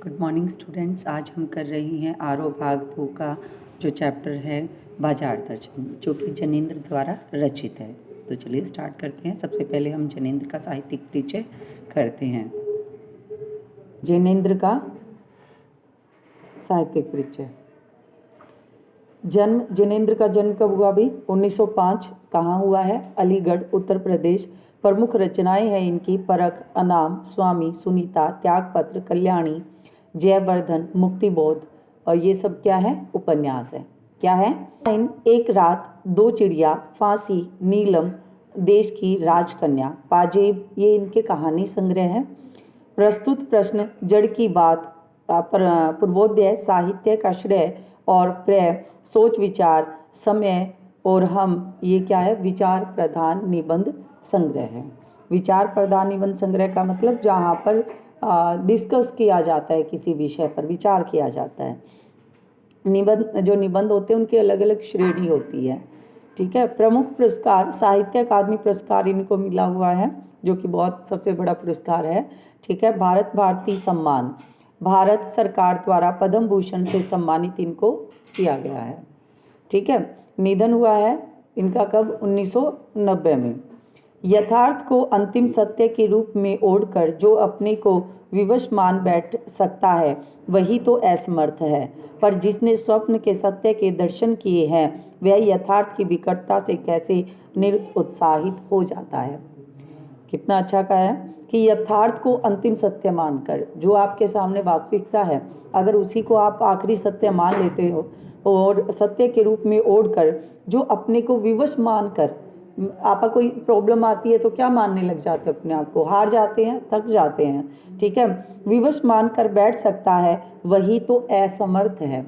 Good morning students. आज हम कर रहे हैं आरो भाग 2 का जो चैप्टर है बाजार दर्शन, जो कि जनेंद्र द्वारा रचित है। तो चलिए स्टार्ट करते हैं। सबसे पहले हम जनेंद्र का साहित्यिक परिचय करते हैं। जनेंद्र का साहित्यिक परिचय। जनेंद्र का जन्म कब हुआ भी? 1905। कहाँ हुआ है? अलीगढ़, उत्तर प्रदेश। प्रमुख रचनाएं हैं इनकी परख, अनाम, स्वामी, सुनीता, त्यागपत्र, कल्याणी, जयवर्धन, मुक्तिबोध। और ये सब क्या है? उपन्यास है। क्या है? एक रात, दो चिड़िया, फांसी, नीलम, देश की राजकन्या, पाजेब, ये इनके कहानी संग्रह है। प्रस्तुत प्रश्न, जड़ की बात, पूर्वोदय, साहित्य का श्रेय और प्रेय, सोच विचार, समय और हम, ये क्या है? विचार प्रधान निबंध संग्रह है। विचार प्रधान निबंध संग्रह का मतलब जहाँ पर डिस्कस किया जाता है, किसी विषय पर विचार किया जाता है। निबंध होते हैं उनकी अलग अलग श्रेणी होती है। ठीक है। प्रमुख पुरस्कार, साहित्य अकादमी पुरस्कार इनको मिला हुआ है, जो कि बहुत सबसे बड़ा पुरस्कार है। ठीक है। भारत भारती सम्मान, भारत सरकार द्वारा पद्म भूषण से सम्मानित इनको किया गया है। ठीक है। निधन हुआ है इनका कब? 1990 में। यथार्थ को अंतिम सत्य के रूप में ओढ़कर जो अपने को विवश मान बैठ सकता है वही तो असमर्थ है, पर जिसने स्वप्न के सत्य के दर्शन किए हैं वह यथार्थ की विकटता से कैसे निरुत्साहित हो जाता है। कितना अच्छा कहा है कि यथार्थ को अंतिम सत्य मानकर, जो आपके सामने वास्तविकता है, अगर उसी को आप आखिरी सत्य मान लेते हो और सत्य के रूप में ओढ़कर जो अपने को विवश मानकर, आपका कोई प्रॉब्लम आती है तो क्या मानने लग जाते हैं? अपने आप को हार जाते हैं, थक जाते हैं। ठीक है। विवश मानकर बैठ सकता है वही तो असमर्थ है,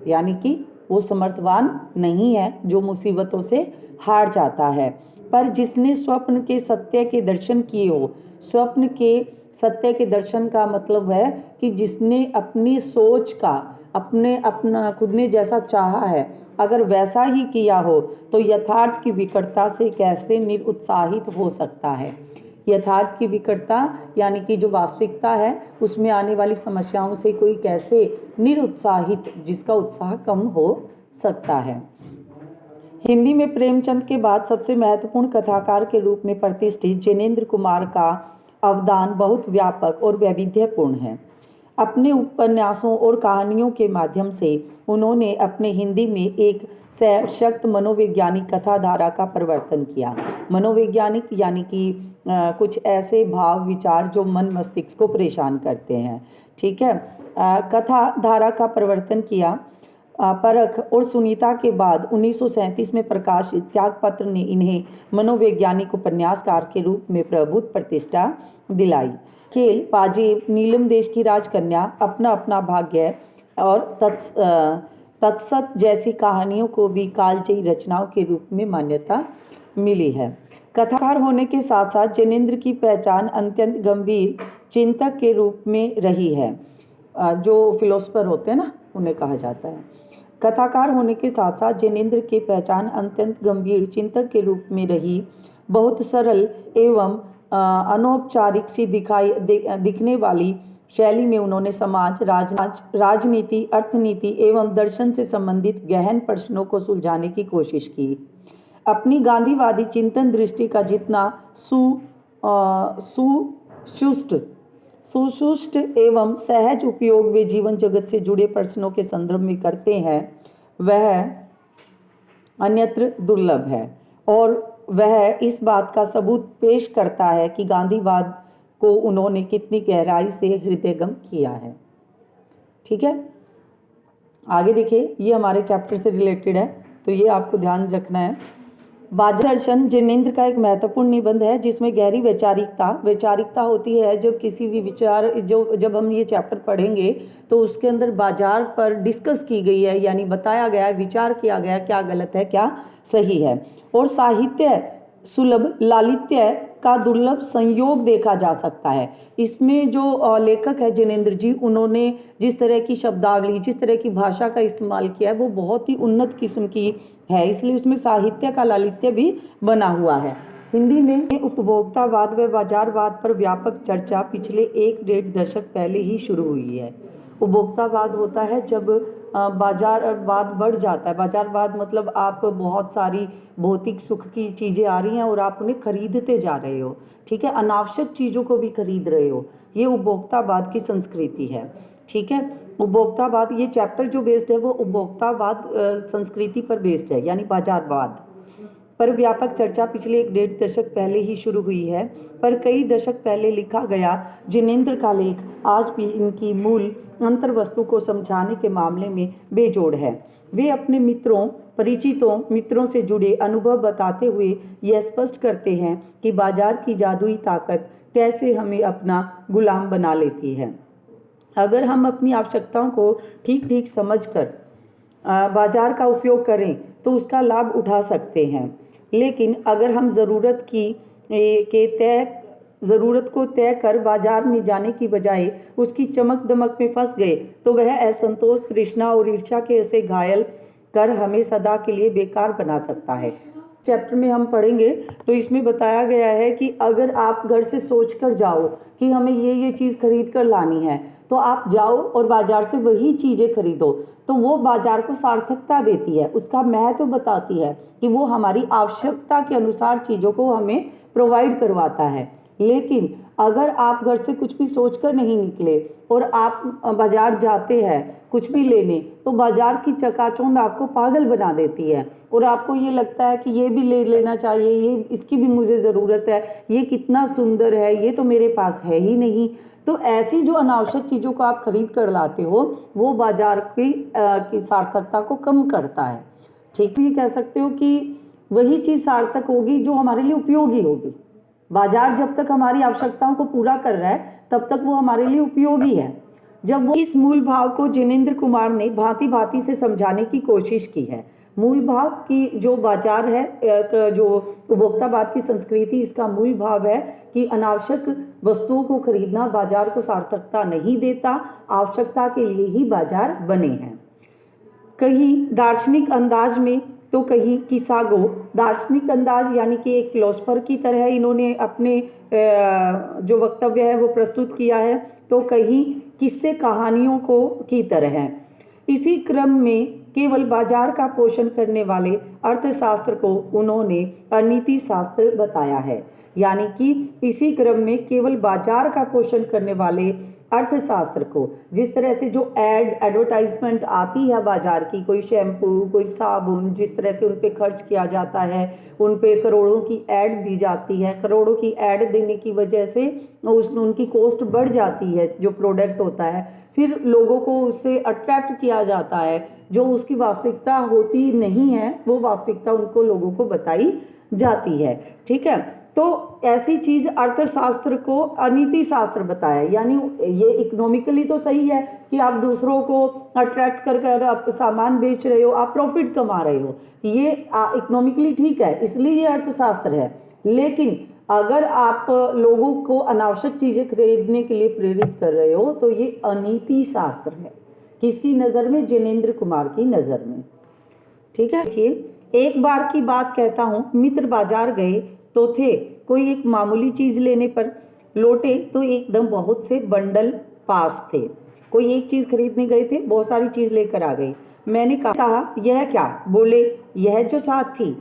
यानी कि वो समर्थवान नहीं है जो मुसीबतों से हार जाता है। पर जिसने स्वप्न के सत्य के दर्शन किए हो, स्वप्न के सत्य के दर्शन का मतलब है कि जिसने अपनी सोच का, अपना खुद ने जैसा चाहा है, अगर वैसा ही किया हो तो यथार्थ की विकटता से कैसे निरुत्साहित हो सकता है। यथार्थ की विकटता यानी कि जो वास्तविकता है उसमें आने वाली समस्याओं से कोई कैसे निरुत्साहित, जिसका उत्साह कम हो सकता है। हिंदी में प्रेमचंद के बाद सबसे महत्वपूर्ण कथाकार के रूप में प्रतिष्ठित जनेंद्र कुमार का अवदान बहुत व्यापक और वैविध्यपूर्ण है। अपने उपन्यासों और कहानियों के माध्यम से उन्होंने अपने हिंदी में एक सशक्त मनोवैज्ञानिक कथाधारा का प्रवर्तन किया। मनोवैज्ञानिक यानी कि कुछ ऐसे भाव विचार जो मन मस्तिष्क को परेशान करते हैं। ठीक है। कथाधारा का प्रवर्तन किया। परख और सुनीता के बाद 1937 में प्रकाशित त्यागपत्र ने इन्हें मनोवैज्ञानिक उपन्यासकार के रूप में प्रभुत्व प्रतिष्ठा दिलाई। खेल, पाजेब, नीलम, देश की राजकन्या, अपना अपना भाग्य और तत्सत जैसी कहानियों को भी कालजयी रचनाओं के रूप में मान्यता मिली है। कथाकार होने के साथ साथ जनेंद्र की पहचान अत्यंत गंभीर चिंतक के रूप में रही है। जो फिलोसफर होते हैं ना, उन्हें कहा जाता है। कथाकार होने के साथ साथ जनेंद्र की पहचान अत्यंत गंभीर चिंतक के रूप में रही। बहुत सरल एवं अनौपचारिक सी दिखने वाली शैली में उन्होंने समाज, राजनीति, अर्थनीति एवं दर्शन से संबंधित गहन प्रश्नों को सुलझाने की कोशिश की। अपनी गांधीवादी चिंतन दृष्टि का जितना सुष्ट एवं सहज उपयोग वे जीवन जगत से जुड़े प्रश्नों के संदर्भ में करते हैं, वह अन्यत्र दुर्लभ है। और वह इस बात का सबूत पेश करता है कि गांधीवाद को उन्होंने कितनी गहराई से हृदयंगम किया है। ठीक है। आगे देखिए, ये हमारे चैप्टर से रिलेटेड है, तो ये आपको ध्यान रखना है। बाजार दर्शन जनेंद्र का एक महत्वपूर्ण निबंध है जिसमें गहरी वैचारिकता होती है। जब किसी भी विचार, जब हम ये चैप्टर पढ़ेंगे तो उसके अंदर बाजार पर डिस्कस की गई है, यानी बताया गया है, विचार किया गया है, क्या गलत है क्या सही है। और साहित्य सुलभ लालित्य का दुर्लभ संयोग देखा जा सकता है। इसमें जो लेखक है जनेंद्र जी, उन्होंने जिस तरह की शब्दावली, जिस तरह की भाषा का इस्तेमाल किया है वो बहुत ही उन्नत किस्म की है, इसलिए उसमें साहित्य का लालित्य भी बना हुआ है। हिंदी में उपभोक्तावाद व बाजारवाद पर व्यापक चर्चा पिछले 1-1.5 दशक पहले ही शुरू हुई है। उपभोक्तावाद होता है जब बाजारवाद बढ़ जाता है। बाजारवाद मतलब आप बहुत सारी भौतिक सुख की चीज़ें आ रही हैं और आप उन्हें खरीदते जा रहे हो, ठीक है, अनावश्यक चीज़ों को भी खरीद रहे हो, ये उपभोक्तावाद की संस्कृति है, ठीक है। उपभोक्तावाद, ये चैप्टर जो बेस्ड है वो उपभोक्तावाद संस्कृति पर बेस्ड है, यानी बाजारवाद पर व्यापक चर्चा पिछले 1.5 दशक पहले ही शुरू हुई है, पर कई दशक पहले लिखा गया जिनेंद्र का लेख आज भी इनकी मूल अंतर्वस्तु को समझाने के मामले में बेजोड़ है। वे अपने मित्रों, परिचितों, मित्रों से जुड़े अनुभव बताते हुए यह स्पष्ट करते हैं कि बाजार की जादुई ताकत कैसे हमें अपना गुलाम बना लेती है। अगर हम अपनी आवश्यकताओं को ठीक ठीक समझकर बाजार का उपयोग करें तो उसका लाभ उठा सकते हैं, लेकिन अगर हम ज़रूरत को तय कर बाजार में जाने की बजाय उसकी चमक दमक में फंस गए तो वह असंतोष, तृष्णा और ईर्ष्या के ऐसे घायल कर हमें सदा के लिए बेकार बना सकता है। चैप्टर में हम पढ़ेंगे तो इसमें बताया गया है कि अगर आप घर से सोच कर जाओ कि हमें ये चीज़ खरीद कर लानी है, तो आप जाओ और बाजार से वही चीज़ें खरीदो, तो वो बाजार को सार्थकता देती है, उसका महत्व बताती है कि वो हमारी आवश्यकता के अनुसार चीज़ों को हमें प्रोवाइड करवाता है। लेकिन अगर आप घर से कुछ भी सोचकर नहीं निकले और आप बाजार जाते हैं कुछ भी लेने, तो बाजार की चकाचौंध आपको पागल बना देती है और आपको ये लगता है कि ये भी ले लेना चाहिए, ये इसकी भी मुझे ज़रूरत है, ये कितना सुंदर है, ये तो मेरे पास है ही नहीं। तो ऐसी जो अनावश्यक चीज़ों को आप खरीद कर लाते हो वो बाजार की सार्थकता को कम करता है, ठीक। ये कह सकते हो कि वही चीज़ सार्थक होगी जो हमारे लिए उपयोगी होगी। बाजार जब तक हमारी आवश्यकताओं को पूरा कर रहा है तब तक वो हमारे लिए उपयोगी है। जब वो इस मूल भाव को जिनेंद्र कुमार ने भांति भांति से समझाने की कोशिश की है। मूल भाव की जो बाजार है, जो उपभोक्तावाद की संस्कृति, इसका मूल भाव है कि अनावश्यक वस्तुओं को खरीदना बाजार को सार्थकता नहीं देता, आवश्यकता के लिए ही बाजार बने हैं। कहीं दार्शनिक अंदाज में तो कहीं किसागो। दार्शनिक अंदाज यानी कि एक फिलोसफर की तरह इन्होंने अपने जो वक्तव्य है वो प्रस्तुत किया है, तो कहीं किस्से कहानियों को की तरह है। इसी क्रम में केवल बाजार का पोषण करने वाले अर्थशास्त्र को उन्होंने अनीति शास्त्र बताया है, यानी कि इसी क्रम में केवल बाजार का पोषण करने वाले अर्थशास्त्र को, जिस तरह से जो एडवर्टाइजमेंट आती है बाजार की, कोई शैम्पू, कोई साबुन, जिस तरह से उन पे खर्च किया जाता है, उन पे करोड़ों की ऐड दी जाती है, करोड़ों की ऐड देने की वजह से उनकी कॉस्ट बढ़ जाती है जो प्रोडक्ट होता है, फिर लोगों को उससे अट्रैक्ट किया जाता है, जो उसकी वास्तविकता होती नहीं है वो वास्तविकता उनको लोगों को बताई जाती है, ठीक है। तो ऐसी चीज़ अर्थशास्त्र को अनीति शास्त्र बताया, यानी ये इकोनॉमिकली तो सही है कि आप दूसरों को अट्रैक्ट कर आप सामान बेच रहे हो, आप प्रॉफिट कमा रहे हो, ये इकोनॉमिकली ठीक है, इसलिए ये अर्थशास्त्र है। लेकिन अगर आप लोगों को अनावश्यक चीज़ें खरीदने के लिए प्रेरित कर रहे हो तो ये अनीति शास्त्र है। किसकी नज़र में? जिनेंद्र कुमार की नज़र में, ठीक है। देखिए, एक बार की बात कहता हूँ, मित्र बाजार गए तो थे कोई एक मामूली चीज़ लेने पर, लौटे तो एकदम बहुत से बंडल पास थे। कोई एक चीज़ खरीदने गए थे, बहुत सारी चीज़ लेकर आ गई। मैंने कहा यह क्या? बोले यह जो साथ थी।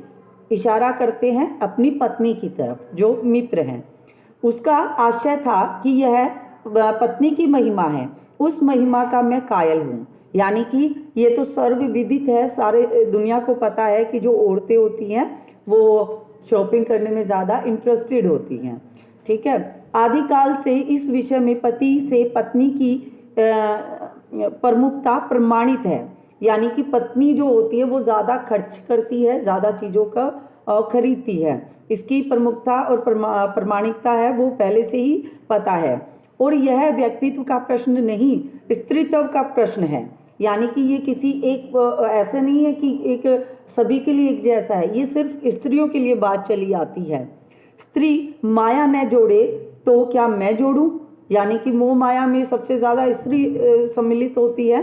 इशारा करते हैं अपनी पत्नी की तरफ जो मित्र हैं। उसका आशय था कि यह पत्नी की महिमा है, उस महिमा का मैं कायल हूँ। यानी कि ये तो सर्वविदित है, सारे दुनिया को पता है कि जो औरतें होती हैं वो शॉपिंग करने में ज़्यादा इंटरेस्टेड होती हैं, ठीक है। आदिकाल से इस विषय में पति से पत्नी की प्रमुखता प्रमाणित है, यानी कि पत्नी जो होती है वो ज़्यादा खर्च करती है, ज़्यादा चीज़ों का खरीदती है, इसकी प्रमुखता और प्रमाणिकता है वो पहले से ही पता है। और यह व्यक्तित्व का प्रश्न नहीं, स्त्रीत्व का प्रश्न है, यानी कि ये किसी एक ऐसे नहीं है कि एक सभी के लिए एक जैसा है, ये सिर्फ स्त्रियों के लिए बात चली आती है। स्त्री माया न जोड़े तो क्या मैं जोड़ूं? यानी कि मोह माया में सबसे ज़्यादा स्त्री सम्मिलित होती है।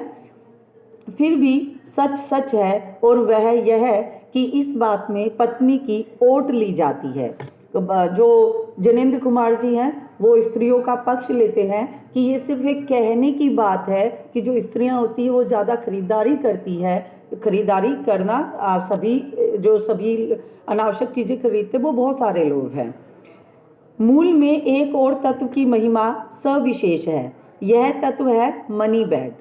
फिर भी सच सच है और वह यह है कि इस बात में पत्नी की ओट ली जाती है। जो जनेंद्र कुमार जी हैं वो स्त्रियों का पक्ष लेते हैं कि ये सिर्फ एक कहने की बात है कि जो स्त्रियां होती है वो ज़्यादा खरीदारी करती है। खरीदारी करना सभी अनावश्यक चीज़ें खरीदते वो बहुत सारे लोग हैं। मूल में एक और तत्व की महिमा सविशेष है। यह तत्व है मनी बैग,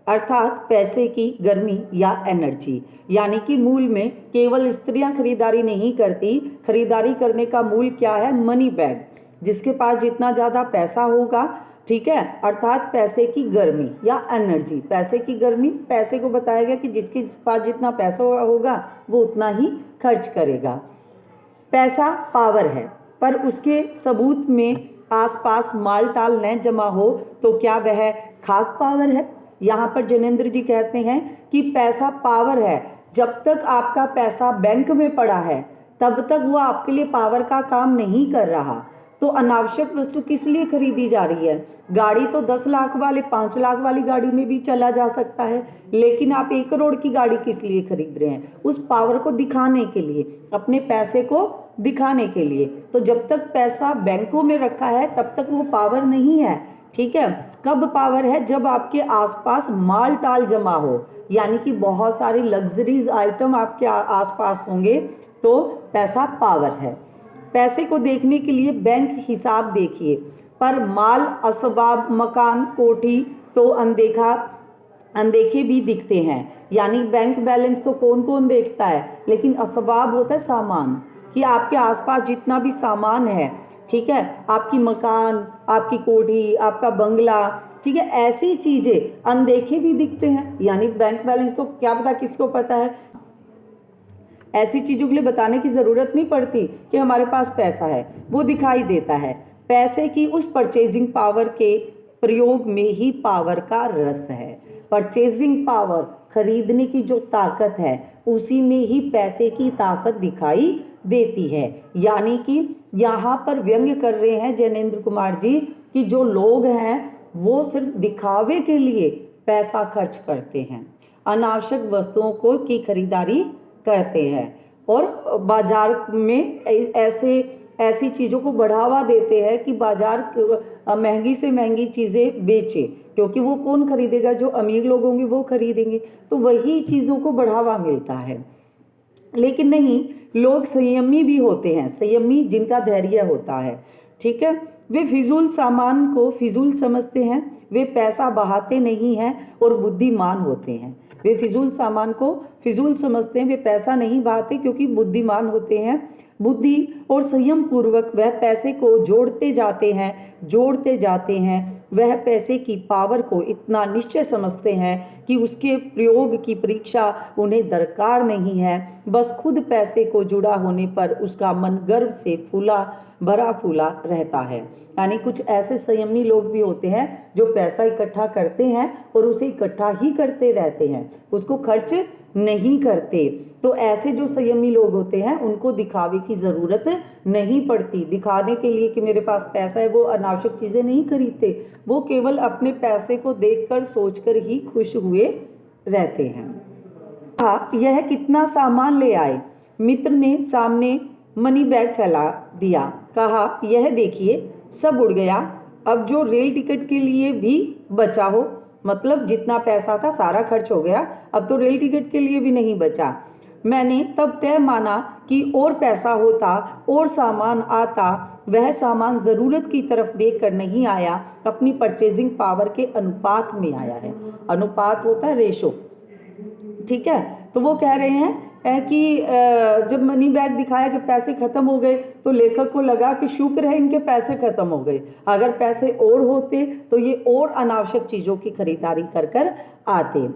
अर्थात पैसे की गर्मी या एनर्जी। यानी कि मूल में केवल स्त्रियां खरीदारी नहीं करती, खरीदारी करने का मूल क्या है? Money bag. जिसके पास जितना ज़्यादा पैसा होगा, ठीक है, अर्थात पैसे की गर्मी या एनर्जी। पैसे की गर्मी, पैसे को बताया गया कि जिसके पास जितना पैसा होगा वो उतना ही खर्च करेगा। पैसा पावर है, पर उसके सबूत में आसपास माल टाल न जमा हो तो क्या वह खाक पावर है? यहाँ पर जनेंद्र जी कहते हैं कि पैसा पावर है। जब तक आपका पैसा बैंक में पड़ा है तब तक वो आपके लिए पावर का काम नहीं कर रहा। तो अनावश्यक वस्तु किस लिए खरीदी जा रही है? गाड़ी तो 10 लाख वाले 5 लाख वाली गाड़ी में भी चला जा सकता है, लेकिन आप 1 करोड़ की गाड़ी किस लिए खरीद रहे हैं? उस पावर को दिखाने के लिए, अपने पैसे को दिखाने के लिए। तो जब तक पैसा बैंकों में रखा है तब तक वो पावर नहीं है, ठीक है। कब पावर है? जब आपके आसपास माल टाल जमा हो, यानी कि बहुत सारे लग्जरीज आइटम आपके आसपास होंगे तो पैसा पावर है। पैसे को देखने के लिए बैंक हिसाब देखिए, पर माल, असबाब, मकान, कोठी तो अनदेखे भी दिखते हैं। यानी बैंक बैलेंस तो कौन कौन देखता है, लेकिन असबाब होता है सामान, कि आपके आसपास जितना भी सामान है, ठीक है, आपकी मकान, आपकी कोठी, आपका बंगला, ठीक है, ऐसी चीज़ें अनदेखे भी दिखते हैं। यानी बैंक बैलेंस तो क्या पता किसको पता है। ऐसी चीज़ों के लिए बताने की ज़रूरत नहीं पड़ती कि हमारे पास पैसा है, वो दिखाई देता है। पैसे की उस परचेजिंग पावर के प्रयोग में ही पावर का रस है। परचेजिंग पावर, खरीदने की जो ताकत है, उसी में ही पैसे की ताकत दिखाई देती है। यानी कि यहाँ पर व्यंग्य कर रहे हैं जनेंद्र कुमार जी कि जो लोग हैं वो सिर्फ दिखावे के लिए पैसा खर्च करते हैं, अनावश्यक वस्तुओं को की खरीदारी करते हैं और बाजार में ऐसी चीज़ों को बढ़ावा देते हैं कि बाजार महंगी से महंगी चीज़ें बेचे, क्योंकि वो कौन खरीदेगा? जो अमीर लोग होंगे वो खरीदेंगे, तो वही चीज़ों को बढ़ावा मिलता है। लेकिन नहीं, लोग संयमी भी होते हैं, संयमी जिनका धैर्य होता है, ठीक है। वे फिजूल सामान को फिजूल समझते हैं, वे पैसा बहाते नहीं हैं और बुद्धिमान होते हैं। वे फिजूल सामान को फिजूल समझते हैं, वे पैसा नहीं बहाते क्योंकि बुद्धिमान होते हैं। बुद्धि और संयम पूर्वक वह पैसे को जोड़ते जाते हैं। वह पैसे की पावर को इतना निश्चय समझते हैं कि उसके प्रयोग की परीक्षा उन्हें दरकार नहीं है। बस खुद पैसे को जुड़ा होने पर उसका मन गर्व से भरा फूला रहता है। यानी कुछ ऐसे संयमी लोग भी होते हैं जो पैसा इकट्ठा करते हैं और उसे इकट्ठा ही करते रहते हैं, उसको खर्च नहीं करते। तो ऐसे जो संयमी लोग होते हैं उनको दिखावे की ज़रूरत नहीं पड़ती। दिखाने के लिए कि मेरे पास पैसा है वो अनावश्यक चीज़ें नहीं खरीदते, वो केवल अपने पैसे को देखकर सोचकर ही खुश हुए रहते हैं। हाँ, यह कितना सामान ले आए? मित्र ने सामने मनी बैग फैला दिया, कहा यह देखिए सब उड़ गया। अब जो रेल टिकट के लिए भी बचा हो, मतलब जितना पैसा था सारा खर्च हो गया, अब तो रेल टिकट के लिए भी नहीं बचा। मैंने तब तय माना कि और पैसा होता और सामान आता। वह सामान ज़रूरत की तरफ देखकर नहीं आया, अपनी परचेजिंग पावर के अनुपात में आया है। अनुपात होता है रेशो, ठीक है। तो वो कह रहे हैं कि जब मनी बैग दिखाया कि पैसे ख़त्म हो गए तो लेखक को लगा कि शुक्र है इनके पैसे ख़त्म हो गए, अगर पैसे और होते तो ये और अनावश्यक चीज़ों की खरीदारी कर आते।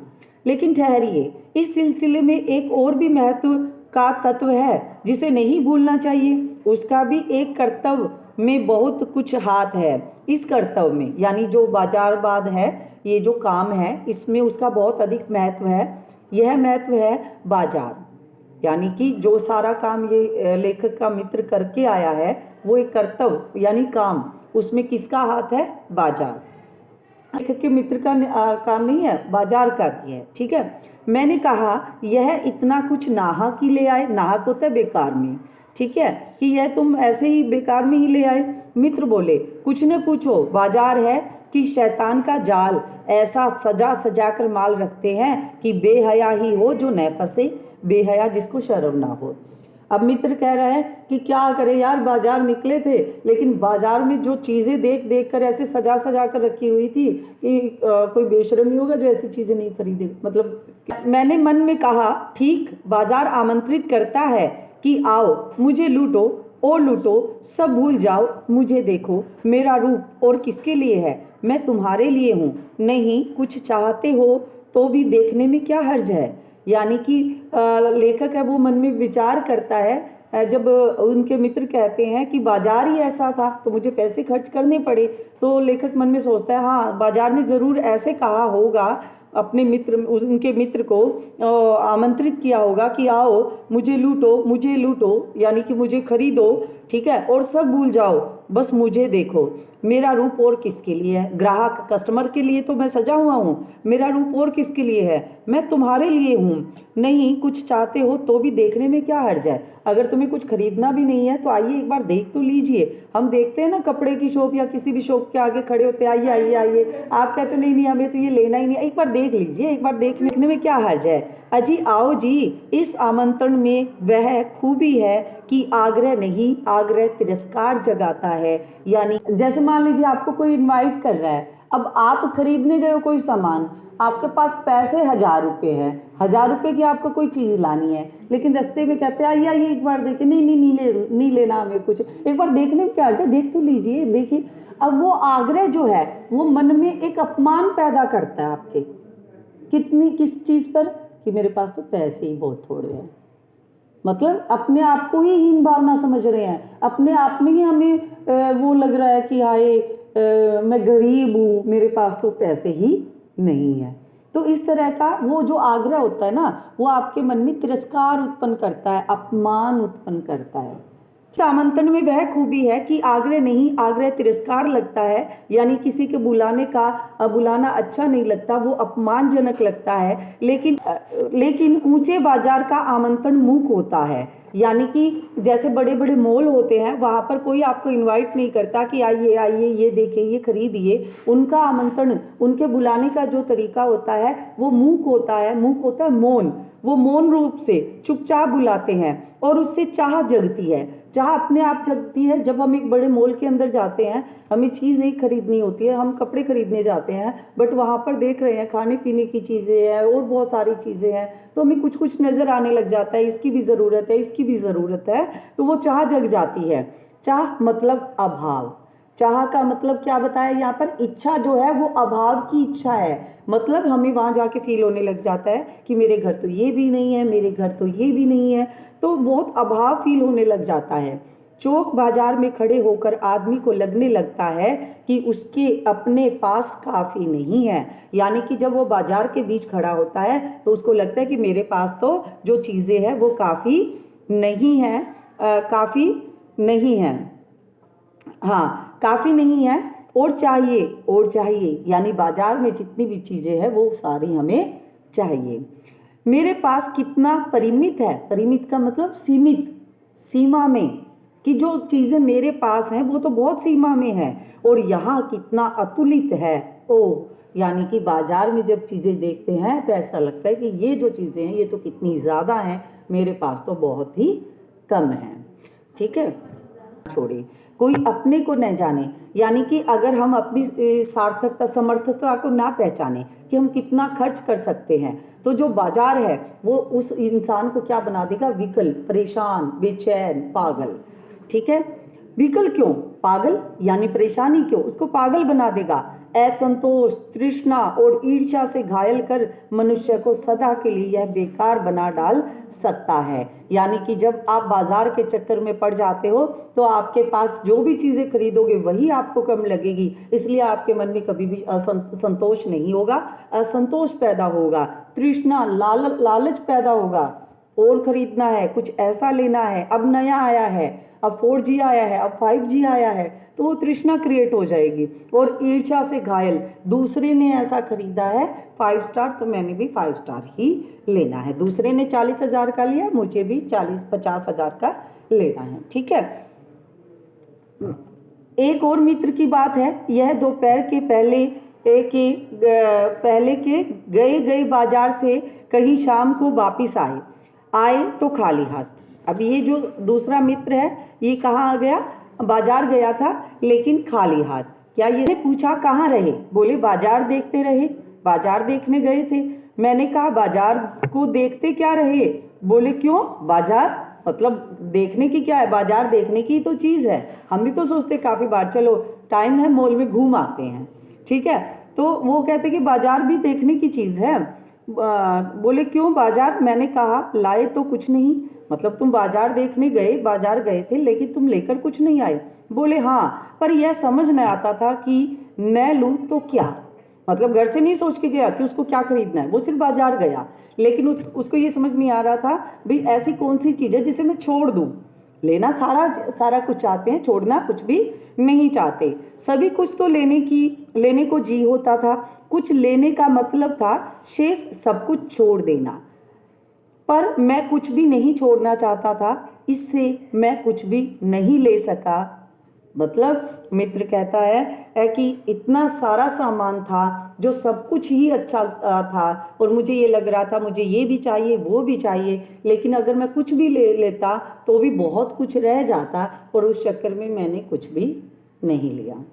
लेकिन ठहरिए, इस सिलसिले में एक और भी महत्व का तत्व है जिसे नहीं भूलना चाहिए। उसका भी एक कर्तव्य में बहुत कुछ हाथ है। इस कर्तव्य में, यानी जो बाजारवाद है, ये जो काम है, इसमें उसका बहुत अधिक महत्व है। यह महत्व है बाजार, यानी कि जो सारा काम ये लेखक का मित्र करके आया है वो एक कर्तव्य यानी काम, उसमें किसका हाथ है? बाजार। लेखक के मित्र का काम नहीं है, बाजार का भी है। ठीक है, मैंने कहा यह इतना कुछ नाहक ही ले आए। नाहक होता है बेकार में। ठीक है, कि यह तुम ऐसे ही बेकार में ही ले आए। मित्र बोले कुछ न पूछो, बाजार है कि शैतान का जाल, ऐसा सजा सजा कर माल रखते हैं कि बेहया ही हो जो न फंसे, बेहया जिसको शर्म ना हो। अब मित्र कह रहा है कि क्या करे यार, बाजार निकले थे लेकिन बाजार में जो चीज़ें देख देख कर ऐसे सजा सजा कर रखी हुई थी कि कोई बेशर्म ही होगा जो ऐसी चीज़ें नहीं खरीदे। मतलब मैंने मन में कहा ठीक, बाजार आमंत्रित करता है कि आओ मुझे लूटो, ओ लूटो, सब भूल जाओ, मुझे देखो, मेरा रूप और किसके लिए है, मैं तुम्हारे लिए हूँ। नहीं कुछ चाहते हो तो भी देखने में क्या हर्ज है। यानी कि लेखक है वो मन में विचार करता है, जब उनके मित्र कहते हैं कि बाजार ही ऐसा था तो मुझे पैसे खर्च करने पड़े, तो लेखक मन में सोचता है हाँ बाजार ने ज़रूर ऐसे कहा होगा, अपने मित्र उनके मित्र को आमंत्रित किया होगा कि आओ मुझे लूटो, यानी कि मुझे खरीदो। ठीक है, और सब भूल जाओ, बस मुझे देखो, मेरा रूप और किसके लिए है। ग्राहक कस्टमर के लिए तो मैं सजा हुआ हूँ, मेरा रूप और किसके लिए है, मैं तुम्हारे लिए हूँ। नहीं कुछ चाहते हो तो भी देखने में क्या हर्ज है। अगर तुम्हें कुछ खरीदना भी नहीं है तो आइए एक बार देख तो लीजिए। हम देखते हैं ना कपड़े की शॉप या किसी भी शॉप के आगे खड़े होते हैं, आइए आइए आइए, आप कहते हो नहीं नहीं हमें तो ये लेना ही नहीं, एक बार देख लीजिए, एक बार देखने में क्या हर्ज है। अजी आओ जी, इस आमंत्रण में वह खूबी है कि आग्रह नहीं, आग्रह तिरस्कार जगाता है। यानी जैसे मान लीजिए आपको कोई इनवाइट कर रहा है, अब आप खरीदने गए हो कोई सामान, आपके पास पैसे 1000 रुपये हैं, 1000 रुपये की आपको कोई चीज़ लानी है, लेकिन रास्ते में कहते हैं आइए आइए एक बार देखें, नहीं लेना हमें कुछ, एक बार देखने में क्या है, देख तो लीजिए, देखिए। अब वो आग्रह जो है वो मन में एक अपमान पैदा करता है आपके, किस चीज़ पर, कि मेरे पास तो पैसे ही बहुत थोड़े हैं। मतलब अपने आप को ही हीन भावना समझ रहे हैं, अपने आप में ही हमें वो लग रहा है कि हाय मैं गरीब हूँ, मेरे पास तो पैसे ही नहीं है। तो इस तरह का वो जो आग्रह होता है ना, वो आपके मन में तिरस्कार उत्पन्न करता है, अपमान उत्पन्न करता है। आमंत्रण में वह खूबी है कि आग्रह नहीं, आग्रह तिरस्कार लगता है। यानी किसी के बुलाना अच्छा नहीं लगता, वो अपमानजनक लगता है। लेकिन ऊंचे बाजार का आमंत्रण मूक होता है। यानी कि जैसे बड़े बड़े मॉल होते हैं, वहाँ पर कोई आपको इनवाइट नहीं करता कि आइए आइए ये देखिए ये खरीदिए। उनका आमंत्रण, उनके बुलाने का जो तरीका होता है वो मूक होता है, मौन। वो मौन रूप से चुपचाप बुलाते हैं और उससे चाह जगती है। चाह अपने आप जगती है। जब हम एक बड़े मॉल के अंदर जाते हैं, हमें चीज़ नहीं खरीदनी होती है, हम कपड़े खरीदने जाते हैं, बट वहाँ पर देख रहे हैं खाने पीने की चीज़ें हैं और बहुत सारी चीज़ें हैं, तो हमें कुछ कुछ नज़र आने लग जाता है, इसकी भी ज़रूरत है, इसकी भी ज़रूरत है, तो वो चाह जग जाती है। चाह मतलब अभाव। चाह का मतलब क्या बताया यहाँ पर, इच्छा जो है वो अभाव की इच्छा है। मतलब हमें वहाँ जाके फील होने लग जाता है कि मेरे घर तो ये भी नहीं है, मेरे घर तो ये भी नहीं है, तो बहुत अभाव फील होने लग जाता है। चौक बाजार में खड़े होकर आदमी को लगने लगता है कि उसके अपने पास काफ़ी नहीं है। यानी कि जब वो बाजार के बीच खड़ा होता है तो उसको लगता है कि मेरे पास तो जो चीज़ें हैं वो काफ़ी नहीं है, काफ़ी नहीं है, हाँ काफ़ी नहीं है, और चाहिए, यानी बाजार में जितनी भी चीज़ें हैं वो सारी हमें चाहिए। मेरे पास कितना परिमित है, परिमित का मतलब सीमित, सीमा में, कि जो चीज़ें मेरे पास हैं वो तो बहुत सीमा में है, और यहाँ कितना अतुलित है। ओ यानी कि बाजार में जब चीज़ें देखते हैं तो ऐसा लगता है कि ये जो चीज़ें हैं ये तो कितनी ज़्यादा हैं, मेरे पास तो बहुत ही कम है। ठीक है, छोड़े कोई अपने को न जाने। यानी कि अगर हम अपनी सार्थकता समर्थता को ना पहचाने कि हम कितना खर्च कर सकते हैं, तो जो बाजार है वो उस इंसान को क्या बना देगा, विकल, परेशान, बेचैन, पागल। ठीक है, विकल क्यों, पागल, यानी परेशानी क्यों, उसको पागल बना देगा। असंतोष, तृष्णा और ईर्ष्या से घायल कर मनुष्य को सदा के लिए यह बेकार बना डाल सकता है। यानी कि जब आप बाजार के चक्कर में पड़ जाते हो तो आपके पास जो भी चीज़ें खरीदोगे वही आपको कम लगेगी, इसलिए आपके मन में कभी भी संतोष नहीं होगा, असंतोष पैदा होगा, तृष्णा, लालच पैदा होगा, और खरीदना है, कुछ ऐसा लेना है, अब नया आया है, अब 4G आया है, अब 5G आया है, तो वो तृष्णा क्रिएट हो जाएगी। और ईर्ष्या से घायल, दूसरे ने ऐसा खरीदा है 5 स्टार तो मैंने भी 5 स्टार ही लेना है, दूसरे ने 40,000 का लिया, मुझे भी 50,000 का लेना है। ठीक है। एक और मित्र की बात है, यह दोपहर के पहले के गए बाजार से कहीं शाम को वापिस आए तो खाली हाथ। अब ये जो दूसरा मित्र है ये कहाँ गया, बाजार गया था लेकिन खाली हाथ। क्या ये पूछा कहाँ रहे, बोले बाजार देखते रहे, बाजार देखने गए थे। मैंने कहा बाजार को देखते क्या रहे, बोले क्यों, बाजार मतलब देखने की क्या है, बाजार देखने की तो चीज़ है, हम भी तो सोचते काफ़ी बार चलो टाइम है मॉल में घूम आते हैं। ठीक है, तो वो कहते कि बाजार भी देखने की चीज़ है। बोले क्यों बाजार, मैंने कहा लाए तो कुछ नहीं, मतलब तुम बाजार देखने गए, बाजार गए थे लेकिन तुम लेकर कुछ नहीं आए। बोले हाँ, पर यह समझ न आता था कि न लूँ तो क्या, मतलब घर से नहीं सोच के गया कि उसको क्या खरीदना है, वो सिर्फ बाजार गया लेकिन उसको ये समझ नहीं आ रहा था भाई ऐसी कौन सी चीज़ है जिसे मैं छोड़ दूँ। लेना सारा कुछ चाहते हैं, छोड़ना कुछ भी नहीं चाहते। सभी कुछ तो लेने को जी होता था, कुछ लेने का मतलब था शेष सब कुछ छोड़ देना, पर मैं कुछ भी नहीं छोड़ना चाहता था, इससे मैं कुछ भी नहीं ले सका। मतलब मित्र कहता है कि इतना सारा सामान था जो सब कुछ ही अच्छा था और मुझे ये लग रहा था मुझे ये भी चाहिए वो भी चाहिए, लेकिन अगर मैं कुछ भी ले लेता तो भी बहुत कुछ रह जाता और उस चक्कर में मैंने कुछ भी नहीं लिया।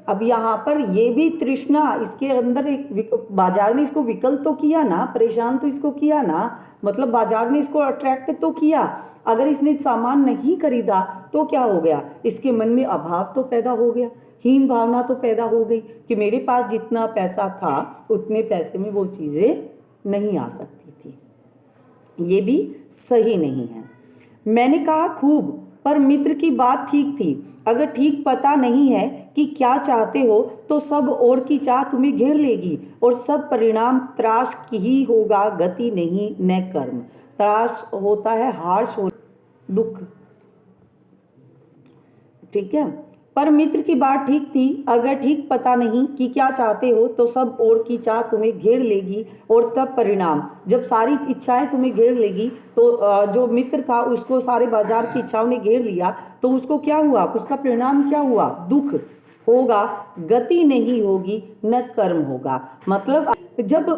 अब यहाँ पर ये भी तृष्णा, इसके अंदर एक बाजार ने इसको विकल तो किया ना, परेशान तो इसको किया ना, मतलब बाजार ने इसको अट्रैक्ट तो किया। अगर इसने सामान नहीं खरीदा तो क्या हो गया, इसके मन में अभाव तो पैदा हो गया, हीन भावना तो पैदा हो गई कि मेरे पास जितना पैसा था उतने पैसे में वो चीज़ें नहीं आ सकती थी। ये भी सही नहीं है। मैंने कहा खूब, पर मित्र की बात ठीक थी। अगर ठीक पता नहीं है कि क्या चाहते हो तो सब और की चाह तुम्हें घेर लेगी और सब परिणाम त्रास की ही होगा, गति नहीं न कर्म। त्रास होता है हार्श हो दुख। ठीक है, पर मित्र की बात ठीक थी। अगर ठीक पता नहीं कि क्या चाहते हो तो सब और की चाह तुम्हें घेर लेगी और तब परिणाम, जब सारी इच्छाएं तुम्हें घेर लेगी तो जो मित्र था उसको सारे बाजार की इच्छाओं ने घेर लिया तो उसको क्या हुआ, उसका परिणाम क्या हुआ, दुख होगा, गति नहीं होगी न कर्म होगा। मतलब जब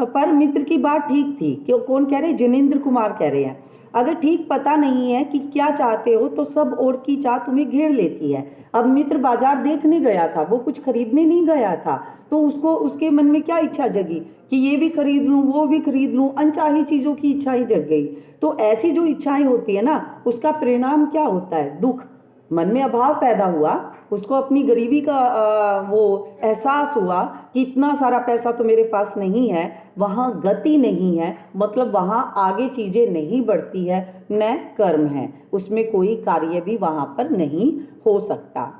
पर मित्र की बात ठीक थी, क्यों, कौन कह रहे, जिनेंद्र कुमार कह रहे हैं। अगर ठीक पता नहीं है कि क्या चाहते हो तो सब और की चाह तुम्हें घेर लेती है। अब मित्र बाजार देखने गया था, वो कुछ खरीदने नहीं गया था, तो उसको उसके मन में क्या इच्छा जगी कि ये भी खरीद लूँ वो भी खरीद लूँ, अनचाही चीज़ों की इच्छा ही जग गई। तो ऐसी जो इच्छाएं होती है ना, उसका परिणाम क्या होता है, दुख। मन में अभाव पैदा हुआ, उसको अपनी गरीबी का वो एहसास हुआ कि इतना सारा पैसा तो मेरे पास नहीं है, वहाँ गति नहीं है, मतलब वहाँ आगे चीज़ें नहीं बढ़ती है, न कर्म है, उसमें कोई कार्य भी वहाँ पर नहीं हो सकता।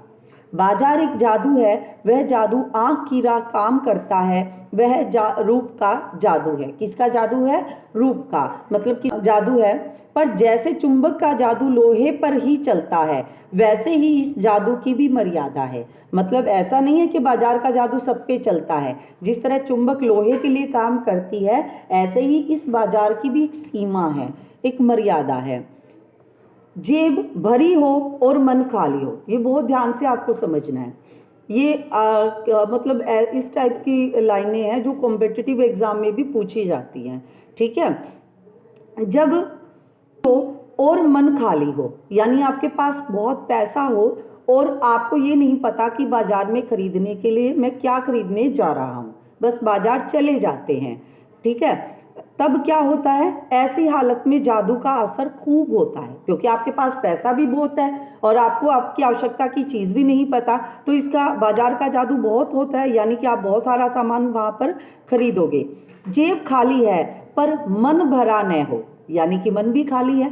बाजार एक जादू है, वह जादू आँख की राह काम करता है, वह रूप का जादू है। किसका जादू है, रूप का, मतलब कि जादू है। पर जैसे चुंबक का जादू लोहे पर ही चलता है वैसे ही इस जादू की भी मर्यादा है। मतलब ऐसा नहीं है कि बाजार का जादू सब पे चलता है, जिस तरह चुंबक लोहे के लिए काम करती है ऐसे ही इस बाजार की भी एक सीमा है, एक मर्यादा है। जेब भरी हो और मन खाली हो, ये बहुत ध्यान से आपको समझना है। ये मतलब इस टाइप की लाइनें हैं जो कॉम्पिटिटिव एग्जाम में भी पूछी जाती हैं। ठीक है, जब हो और मन खाली हो, यानी आपके पास बहुत पैसा हो और आपको ये नहीं पता कि बाजार में खरीदने के लिए मैं क्या खरीदने जा रहा हूँ, बस बाजार चले जाते हैं। ठीक है, तब क्या होता है, ऐसी हालत में जादू का असर खूब होता है, क्योंकि आपके पास पैसा भी बहुत है और आपको आपकी आवश्यकता की चीज़ भी नहीं पता, तो इसका बाजार का जादू बहुत होता है, यानी कि आप बहुत सारा सामान वहाँ पर खरीदोगे। जेब खाली है पर मन भरा न हो, यानी कि मन भी खाली है।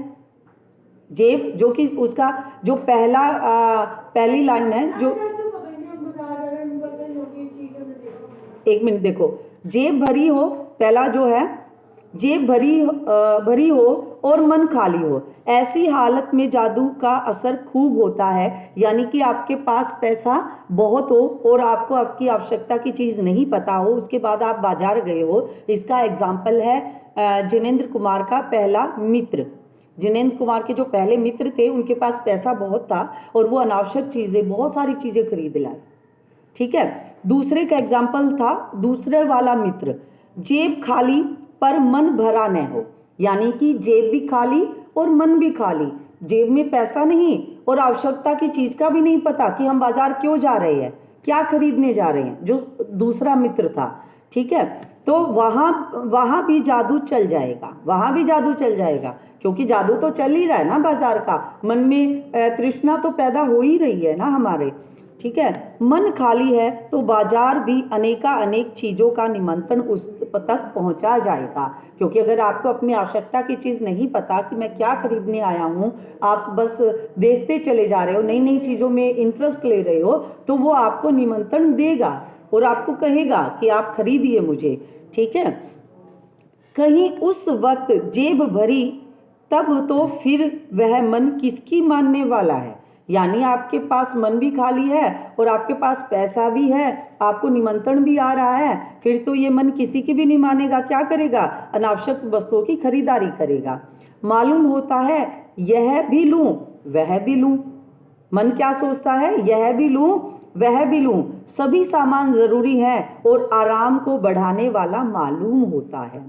जेब जो कि उसका जो पहली लाइन है, जो एक मिनट देखो, जेब भरी हो, पहला जो है जेब भरी हो और मन खाली हो, ऐसी हालत में जादू का असर खूब होता है। यानी कि आपके पास पैसा बहुत हो और आपको आपकी आवश्यकता की चीज़ नहीं पता हो, उसके बाद आप बाजार गए हो। इसका एग्जाम्पल है जिनेंद्र कुमार का पहला मित्र। जिनेंद्र कुमार के जो पहले मित्र थे उनके पास पैसा बहुत था और वो अनावश्यक चीज़ें, बहुत सारी चीज़ें खरीद लाए। ठीक है। दूसरे का एग्जाम्पल था दूसरे वाला मित्र, जेब खाली पर मन भरा न हो। यानी कि जेब भी खाली और मन भी खाली, जेब में पैसा नहीं और आवश्यकता की चीज का भी नहीं पता कि हम बाजार क्यों जा रहे हैं, क्या खरीदने जा रहे हैं, जो दूसरा मित्र था। ठीक है। तो वहां भी जादू चल जाएगा, वहां भी जादू चल जाएगा, क्योंकि जादू तो चल ही रहा है ना बाजार का। मन में तृष्णा तो पैदा हो ही रही है ना हमारे। ठीक है। मन खाली है तो बाजार भी अनेक चीज़ों का निमंत्रण उस तक पहुंचा जाएगा। क्योंकि अगर आपको अपनी आवश्यकता की चीज़ नहीं पता कि मैं क्या खरीदने आया हूँ, आप बस देखते चले जा रहे हो, नई नई चीज़ों में इंटरेस्ट ले रहे हो, तो वो आपको निमंत्रण देगा और आपको कहेगा कि आप खरीदिए मुझे। ठीक है। कहीं उस वक्त जेब भरी तब तो फिर वह मन किसकी मानने वाला है। यानी आपके पास मन भी खाली है और आपके पास पैसा भी है, आपको निमंत्रण भी आ रहा है, फिर तो ये मन किसी की भी नहीं मानेगा। क्या करेगा? अनावश्यक वस्तुओं की खरीदारी करेगा। मालूम होता है यह भी लूं वह भी लूं। मन क्या सोचता है? यह भी लूं वह भी लूं, सभी सामान जरूरी है और आराम को बढ़ाने वाला मालूम होता है।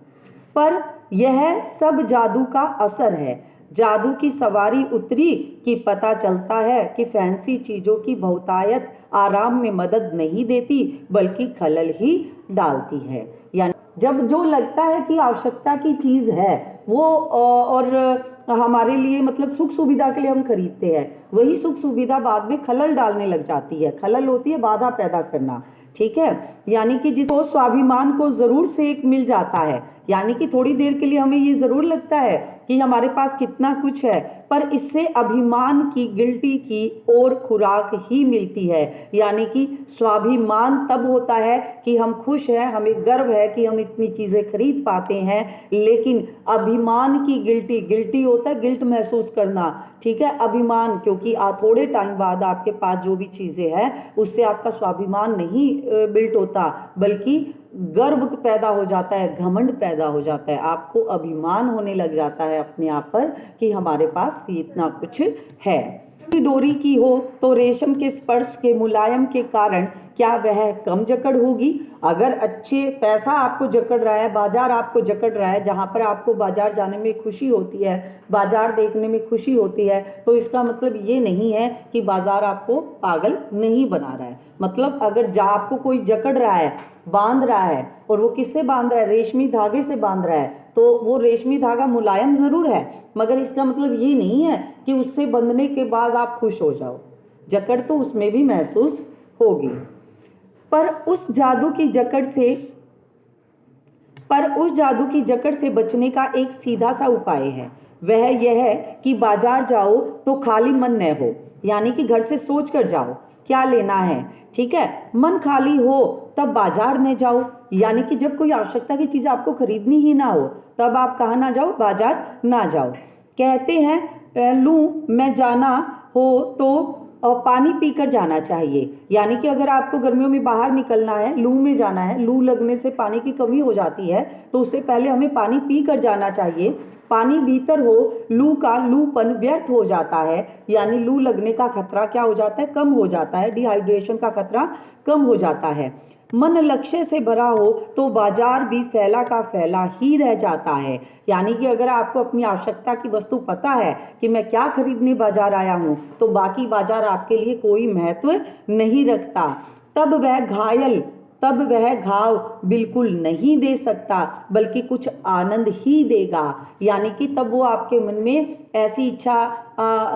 पर यह सब जादू का असर है। जादू की सवारी उतरी कि पता चलता है कि फैंसी चीजों की बहुतायत आराम में मदद नहीं देती बल्कि खलल ही डालती है। यानी जब जो लगता है कि आवश्यकता की चीज है वो और हमारे लिए मतलब सुख सुविधा के लिए हम खरीदते हैं, वही सुख सुविधा बाद में खलल डालने लग जाती है। खलल होती है बाधा पैदा करना। ठीक है। यानी कि जिसको स्वाभिमान को जरूर सेक मिल जाता है, यानी कि थोड़ी देर के लिए हमें ये जरूर लगता है कि हमारे पास कितना कुछ है, पर इससे अभिमान की, गिल्टी की और खुराक ही मिलती है। यानी कि स्वाभिमान तब होता है कि हम खुश हैं, हमें गर्व है कि हम इतनी चीजें खरीद पाते हैं, लेकिन अभिमान की गिल्टी होता है, गिल्ट महसूस करना। ठीक है। अभिमान, क्योंकि थोड़े टाइम बाद आपके पास जो भी चीजें हैं उससे आपका स्वाभिमान नहीं बिल्ट होता, बल्कि गर्व पैदा हो जाता है, घमंड पैदा हो जाता है, आपको अभिमान होने लग जाता है अपने आप पर कि हमारे पास इतना कुछ है। डोरी की हो तो रेशम के स्पर्श के मुलायम के कारण क्या वह कम जकड़ होगी? अगर अच्छे पैसा आपको जकड़ रहा है, बाजार आपको जकड़ रहा है, जहां पर आपको बाजार जाने में खुशी होती है, बाजार देखने में खुशी होती है, तो इसका मतलब ये नहीं है कि बाजार आपको पागल नहीं बना रहा है। मतलब अगर आपको कोई जकड़ रहा है, बांध रहा है, और वो किससे बांध रहा है? रेशमी धागे से बांध रहा है, तो वो रेशमी धागा मुलायम जरूर है, मगर इसका मतलब ये नहीं है कि उससे बंधने के बाद आप खुश हो जाओ। जकड़ तो उसमें भी महसूस होगी। पर उस जादू की जकड़ से बचने का एक सीधा सा उपाय है। वह यह है कि बाजार जाओ तो खाली मन न हो। यानी कि घर से सोच कर जाओ क्या लेना है। ठीक है। मन खाली हो तब बाजार न जाओ। यानी कि जब कोई आवश्यकता की चीज आपको खरीदनी ही ना हो तब आप कहाँ ना जाओ? बाजार ना जाओ। कहते हैं लू में जाना हो तो पानी पीकर जाना चाहिए। यानी कि अगर आपको गर्मियों में बाहर निकलना है, लू में जाना है, लू लगने से पानी की कमी हो जाती है, तो उससे पहले हमें पानी पी कर जाना चाहिए। पानी भीतर हो, लूपन व्यर्थ हो जाता है। यानी लू लगने का खतरा क्या हो जाता है? कम हो जाता है। डिहाइड्रेशन का खतरा कम हो जाता है। मन लक्ष्य से भरा हो तो बाजार भी फैला का फैला ही रह जाता है। यानी कि अगर आपको अपनी आवश्यकता की वस्तु पता है कि मैं क्या खरीदने बाजार आया हूं, तो बाकी बाजार आपके लिए कोई महत्व नहीं रखता। तब वह घाव बिल्कुल नहीं दे सकता बल्कि कुछ आनंद ही देगा। यानी कि तब वो आपके मन में ऐसी इच्छा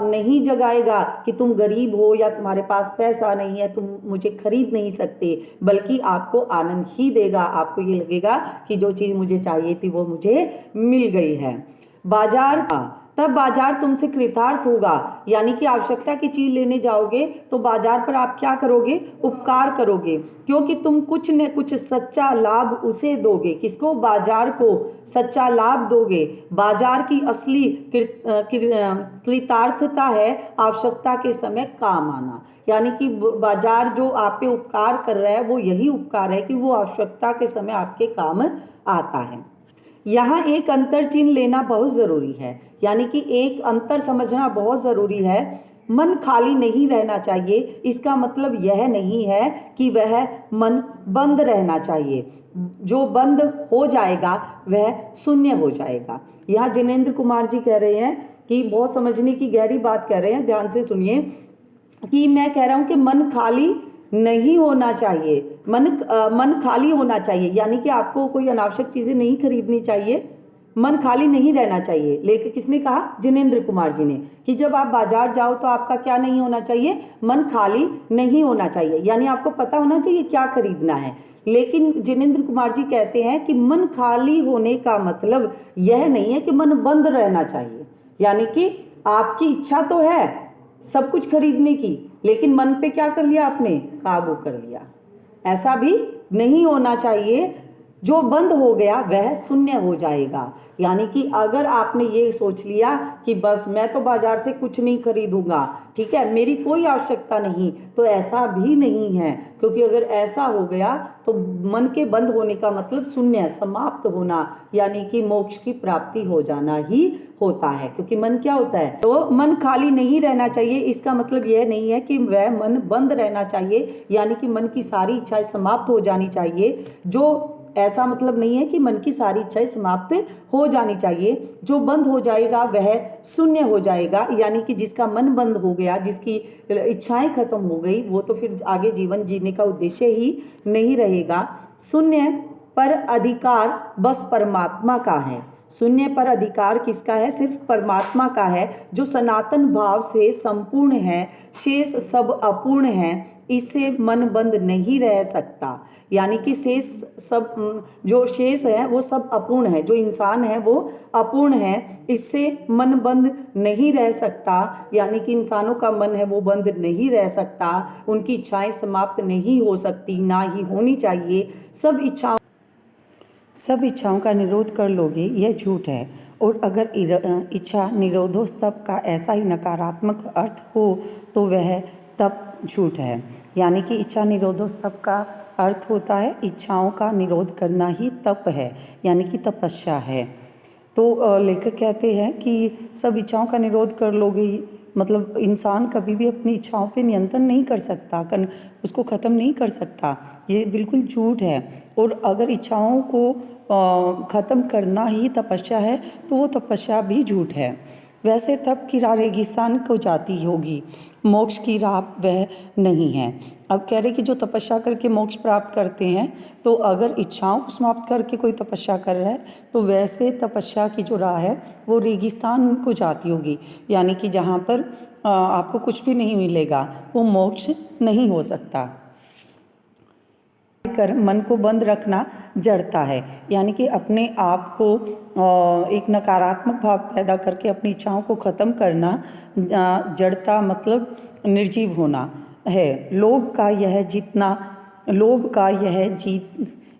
नहीं जगाएगा कि तुम गरीब हो या तुम्हारे पास पैसा नहीं है, तुम मुझे खरीद नहीं सकते, बल्कि आपको आनंद ही देगा। आपको ये लगेगा कि जो चीज़ मुझे चाहिए थी वो मुझे मिल गई है। तब बाजार तुमसे कृतार्थ होगा। यानी कि आवश्यकता की चीज लेने जाओगे तो बाजार पर आप क्या करोगे, उपकार करोगे, क्योंकि तुम कुछ न कुछ सच्चा लाभ उसे दोगे। किसको, बाजार को सच्चा लाभ दोगे। बाजार की असली कृतार्थता है आवश्यकता के समय काम आना। यानी कि बाजार जो आप पे उपकार कर रहा है वो यही उपकार है कि वो आवश्यकता के समय आपके काम आता है। यहाँ एक अंतर चिन्ह लेना बहुत ज़रूरी है, यानी कि एक अंतर समझना बहुत ज़रूरी है। मन खाली नहीं रहना चाहिए, इसका मतलब यह नहीं है कि वह मन बंद रहना चाहिए। जो बंद हो जाएगा वह शून्य हो जाएगा। यहाँ जिनेंद्र कुमार जी कह रहे हैं कि बहुत समझने की गहरी बात कह रहे हैं, ध्यान से सुनिए। कि मैं कह रहा हूँ कि मन खाली नहीं होना चाहिए, मन खाली होना चाहिए, यानी कि आपको कोई अनावश्यक चीज़ें नहीं खरीदनी चाहिए, मन खाली नहीं रहना चाहिए। लेकिन किसने कहा, जिनेंद्र कुमार जी ने, कि जब आप बाजार जाओ तो आपका क्या नहीं होना चाहिए, मन खाली नहीं होना चाहिए, यानी आपको पता होना चाहिए क्या खरीदना है। लेकिन जिनेंद्र कुमार जी कहते हैं कि मन खाली होने का मतलब यह नहीं है कि मन बंद रहना चाहिए, यानी कि आपकी इच्छा तो है सब कुछ खरीदने की, लेकिन मन पे क्या कर लिया आपने, काबू कर लिया। ऐसा भी नहीं होना चाहिए। जो बंद हो गया वह शून्य हो जाएगा। यानी कि अगर आपने ये सोच लिया कि बस मैं तो बाजार से कुछ नहीं खरीदूंगा, ठीक है, मेरी कोई आवश्यकता नहीं, तो ऐसा भी नहीं है। क्योंकि अगर ऐसा हो गया तो मन के बंद होने का मतलब शून्य, समाप्त होना, यानी कि मोक्ष की प्राप्ति हो जाना ही होता है। क्योंकि मन क्या होता है, तो मन खाली नहीं रहना चाहिए, इसका मतलब यह नहीं है कि वह मन बंद रहना चाहिए, यानी कि मन की सारी इच्छाएं समाप्त हो जानी चाहिए। जो ऐसा मतलब नहीं है कि मन की सारी इच्छाएं समाप्त हो जानी चाहिए। जो बंद हो जाएगा वह शून्य हो जाएगा, यानी कि जिसका मन बंद हो गया, जिसकी इच्छाएं खत्म हो गई, वो तो फिर आगे जीवन जीने का उद्देश्य ही नहीं रहेगा। शून्य पर अधिकार बस परमात्मा का है। शून्य पर अधिकार किसका है, सिर्फ परमात्मा का है, जो सनातन भाव से संपूर्ण है, शेष सब अपूर्ण है, इससे मन बंद नहीं रह सकता। यानी कि शेष सब, जो शेष है वो सब अपूर्ण है, जो इंसान है वो अपूर्ण है, इससे मन बंद नहीं रह सकता। यानी कि इंसानों का मन है वो बंद नहीं रह सकता, उनकी इच्छाएं समाप्त नहीं हो सकती, ना ही होनी चाहिए। सब इच्छाओं का निरोध कर लोगे, यह झूठ है। और अगर इच्छा निरोधोस्तव का ऐसा ही नकारात्मक अर्थ हो तो वह तप झूठ है। यानी कि इच्छा निरोधोस्तव का अर्थ होता है इच्छाओं का निरोध करना ही तप है, यानी कि तपस्या है। तो लेखक कहते हैं कि सब इच्छाओं का निरोध कर लोगे, मतलब इंसान कभी भी अपनी इच्छाओं पे नियंत्रण नहीं कर सकता, उसको ख़त्म नहीं कर सकता, ये बिल्कुल झूठ है। और अगर इच्छाओं को ख़त्म करना ही तपस्या है तो वो तपस्या भी झूठ है। वैसे तप की राह रेगिस्तान को जाती होगी, मोक्ष की राह वह नहीं है। अब कह रहे कि जो तपस्या करके मोक्ष प्राप्त करते हैं, तो अगर इच्छाओं को समाप्त करके कोई तपस्या कर रहा है तो वैसे तपस्या की जो राह है वो रेगिस्तान को जाती होगी, यानी कि जहाँ पर आपको कुछ भी नहीं मिलेगा, वो मोक्ष नहीं हो सकता। कर मन को बंद रखना जड़ता है, यानी कि अपने आप को एक नकारात्मक भाव पैदा करके अपनी इच्छाओं को ख़त्म करना जड़ता मतलब निर्जीव होना है। लोभ का यह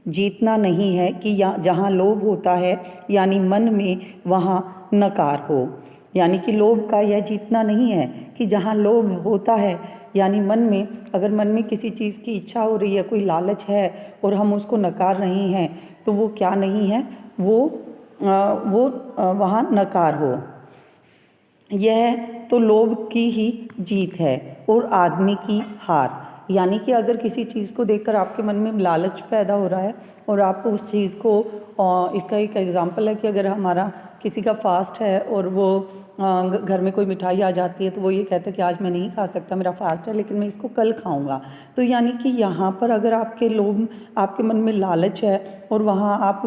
जीतना नहीं है कि जहाँ लोभ होता है यानी मन में, वहाँ नकार हो। यानी कि लोभ का यह जीतना नहीं है कि जहाँ लोभ होता है यानी मन में, अगर मन में किसी चीज़ की इच्छा हो रही है, कोई लालच है और हम उसको नकार रहे हैं, तो वो क्या नहीं है, वो वहाँ नकार हो। यह तो लोभ की ही जीत है और आदमी की हार। यानी कि अगर किसी चीज़ को देखकर आपके मन में लालच पैदा हो रहा है और आप उस चीज़ को, इसका एक एग्जांपल है कि अगर हमारा किसी का फास्ट है और वो घर में कोई मिठाई आ जाती है तो वो ये कहता है कि आज मैं नहीं खा सकता, मेरा फास्ट है, लेकिन मैं इसको कल खाऊंगा। तो यानी कि यहाँ पर अगर आपके मन में लालच है और वहाँ आप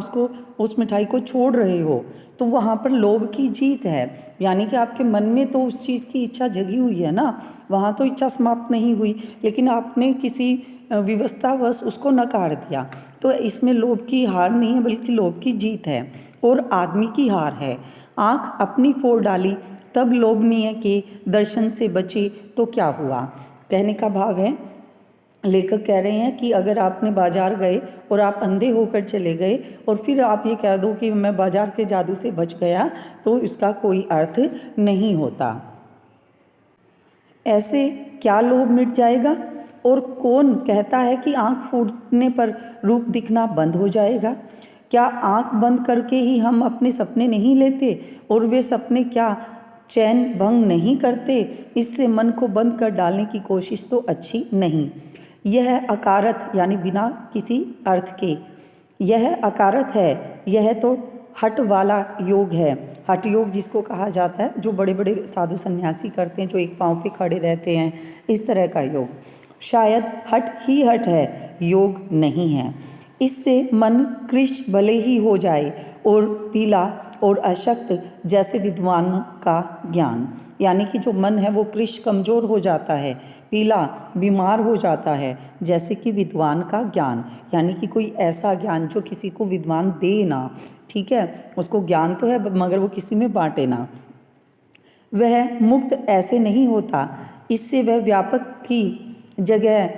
उस मिठाई को छोड़ रहे हो, तो वहाँ पर लोभ की जीत है। यानी कि आपके मन में तो उस चीज़ की इच्छा जगी हुई है ना, वहाँ तो इच्छा समाप्त नहीं हुई, लेकिन आपने किसी विवशतावश उसको नकार दिया। तो इसमें लोभ की हार नहीं है बल्कि लोभ की जीत है और आदमी की हार है। आँख अपनी फोड़ डाली तब लोभनीय के दर्शन से बचे तो क्या हुआ। कहने का भाव है, लेखक कह रहे हैं कि अगर आपने बाजार गए और आप अंधे होकर चले गए और फिर आप ये कह दो कि मैं बाजार के जादू से बच गया, तो इसका कोई अर्थ नहीं होता। ऐसे क्या लोभ मिट जाएगा और कौन कहता है कि आँख फूटने पर रूप दिखना बंद हो जाएगा। क्या आँख बंद करके ही हम अपने सपने नहीं लेते और वे सपने क्या चैन भंग नहीं करते। इससे मन को बंद कर डालने की कोशिश तो अच्छी नहीं। यह अकारथ यानी बिना किसी अर्थ के, यह अकारथ है, यह तो हठ वाला योग है। हठ योग जिसको कहा जाता है, जो बड़े बड़े साधु सन्यासी करते हैं, जो एक पाँव पे खड़े रहते हैं, इस तरह का योग। शायद हठ ही हठ है, योग नहीं है। इससे मन कृश भले ही हो जाए और पीला और अशक्त जैसे विद्वान का ज्ञान, यानी कि जो मन है वो कृश कमज़ोर हो जाता है, पीला बीमार हो जाता है जैसे कि विद्वान का ज्ञान, यानी कि कोई ऐसा ज्ञान जो किसी को विद्वान दे ना, ठीक है, उसको ज्ञान तो है मगर वो किसी में बांटे ना। वह मुक्त ऐसे नहीं होता, इससे वह व्यापक की जगह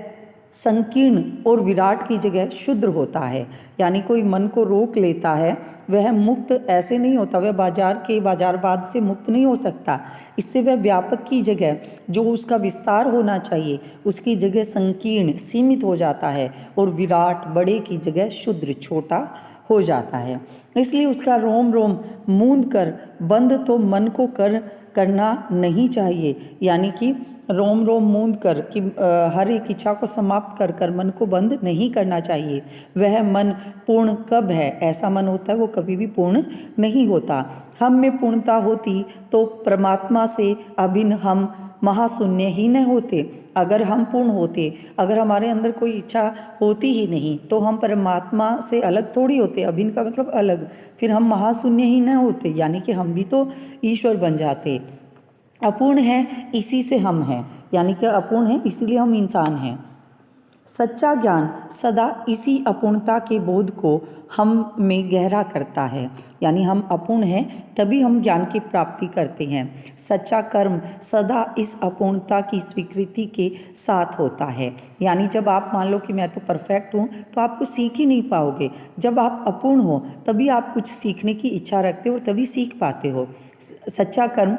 संकीर्ण और विराट की जगह शुद्र होता है। यानी कोई मन को रोक लेता है, वह मुक्त ऐसे नहीं होता, वह बाजार के बाजारवाद से मुक्त नहीं हो सकता। इससे वह व्यापक की जगह जो उसका विस्तार होना चाहिए उसकी जगह संकीर्ण सीमित हो जाता है और विराट बड़े की जगह शुद्र छोटा हो जाता है। इसलिए उसका रोम रोम मूंद कर बंद तो मन को करना नहीं चाहिए, यानी कि रोम रोम मूंद कर कि हर एक इच्छा को समाप्त कर कर मन को बंद नहीं करना चाहिए। वह मन पूर्ण कब है, ऐसा मन होता है वो कभी भी पूर्ण नहीं होता। हम में पूर्णता होती तो परमात्मा से अभिन्न हम महाशून्य ही न होते। अगर हम पूर्ण होते, अगर हमारे अंदर कोई इच्छा होती ही नहीं, तो हम परमात्मा से अलग थोड़ी होते। अभिन्न का मतलब अलग, फिर हम महाशून्य ही न होते, यानी कि हम भी तो ईश्वर बन जाते। अपूर्ण है इसी से हम हैं, यानी कि अपूर्ण है इसीलिए हम इंसान हैं। सच्चा ज्ञान सदा इसी अपूर्णता के बोध को हम में गहरा करता है, यानी हम अपूर्ण हैं तभी हम ज्ञान की प्राप्ति करते हैं। सच्चा कर्म सदा इस अपूर्णता की स्वीकृति के साथ होता है, यानी जब आप मान लो कि मैं तो परफेक्ट हूँ तो आप कुछ सीख ही नहीं पाओगे। जब आप अपूर्ण हो तभी आप कुछ सीखने की इच्छा रखते हो और तभी सीख पाते हो। सच्चा कर्म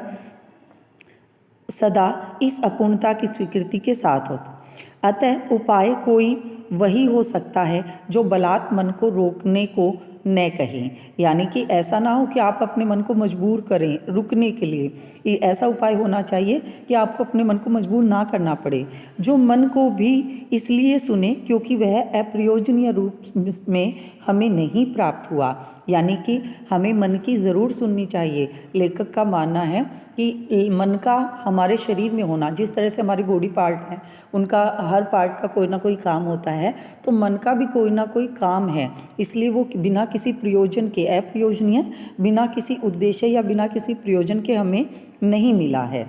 सदा इस अपूर्णता की स्वीकृति के साथ होता। अतः उपाय कोई वही हो सकता है जो बलात् मन को रोकने को न कहें, यानी कि ऐसा ना हो कि आप अपने मन को मजबूर करें रुकने के लिए। ऐसा उपाय होना चाहिए कि आपको अपने मन को मजबूर ना करना पड़े। जो मन को भी इसलिए सुने क्योंकि वह अप्रयोजनीय रूप में हमें नहीं प्राप्त हुआ, यानी कि हमें मन की ज़रूर सुननी चाहिए। लेखक का मानना है कि मन का हमारे शरीर में होना, जिस तरह से हमारी बॉडी पार्ट हैं उनका हर पार्ट का कोई ना कोई काम होता है, तो मन का भी कोई ना कोई काम है। इसलिए वो बिना किसी प्रयोजन के, अप्रयोजनीय, बिना किसी उद्देश्य या बिना किसी प्रयोजन के हमें नहीं मिला है।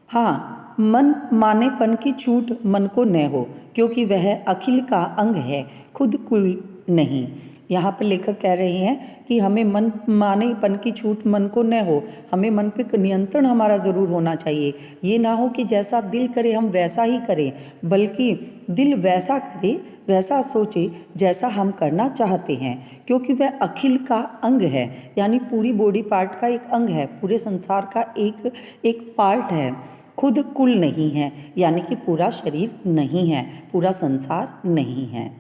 हाँ, मन मानेपन की छूट मन को न हो क्योंकि वह अखिल का अंग है, खुद कुल नहीं। यहाँ पर लेखक कह रहे हैं कि हमें मन मानेपन की छूट मन को न हो, हमें मन पे नियंत्रण हमारा ज़रूर होना चाहिए। ये ना हो कि जैसा दिल करे हम वैसा ही करें, बल्कि दिल वैसा करे, वैसा सोचे जैसा हम करना चाहते हैं, क्योंकि वह अखिल का अंग है, यानी पूरी बॉडी पार्ट का एक अंग है, पूरे संसार का एक पार्ट है। खुद कुल नहीं है, यानी कि पूरा शरीर नहीं है, पूरा संसार नहीं है।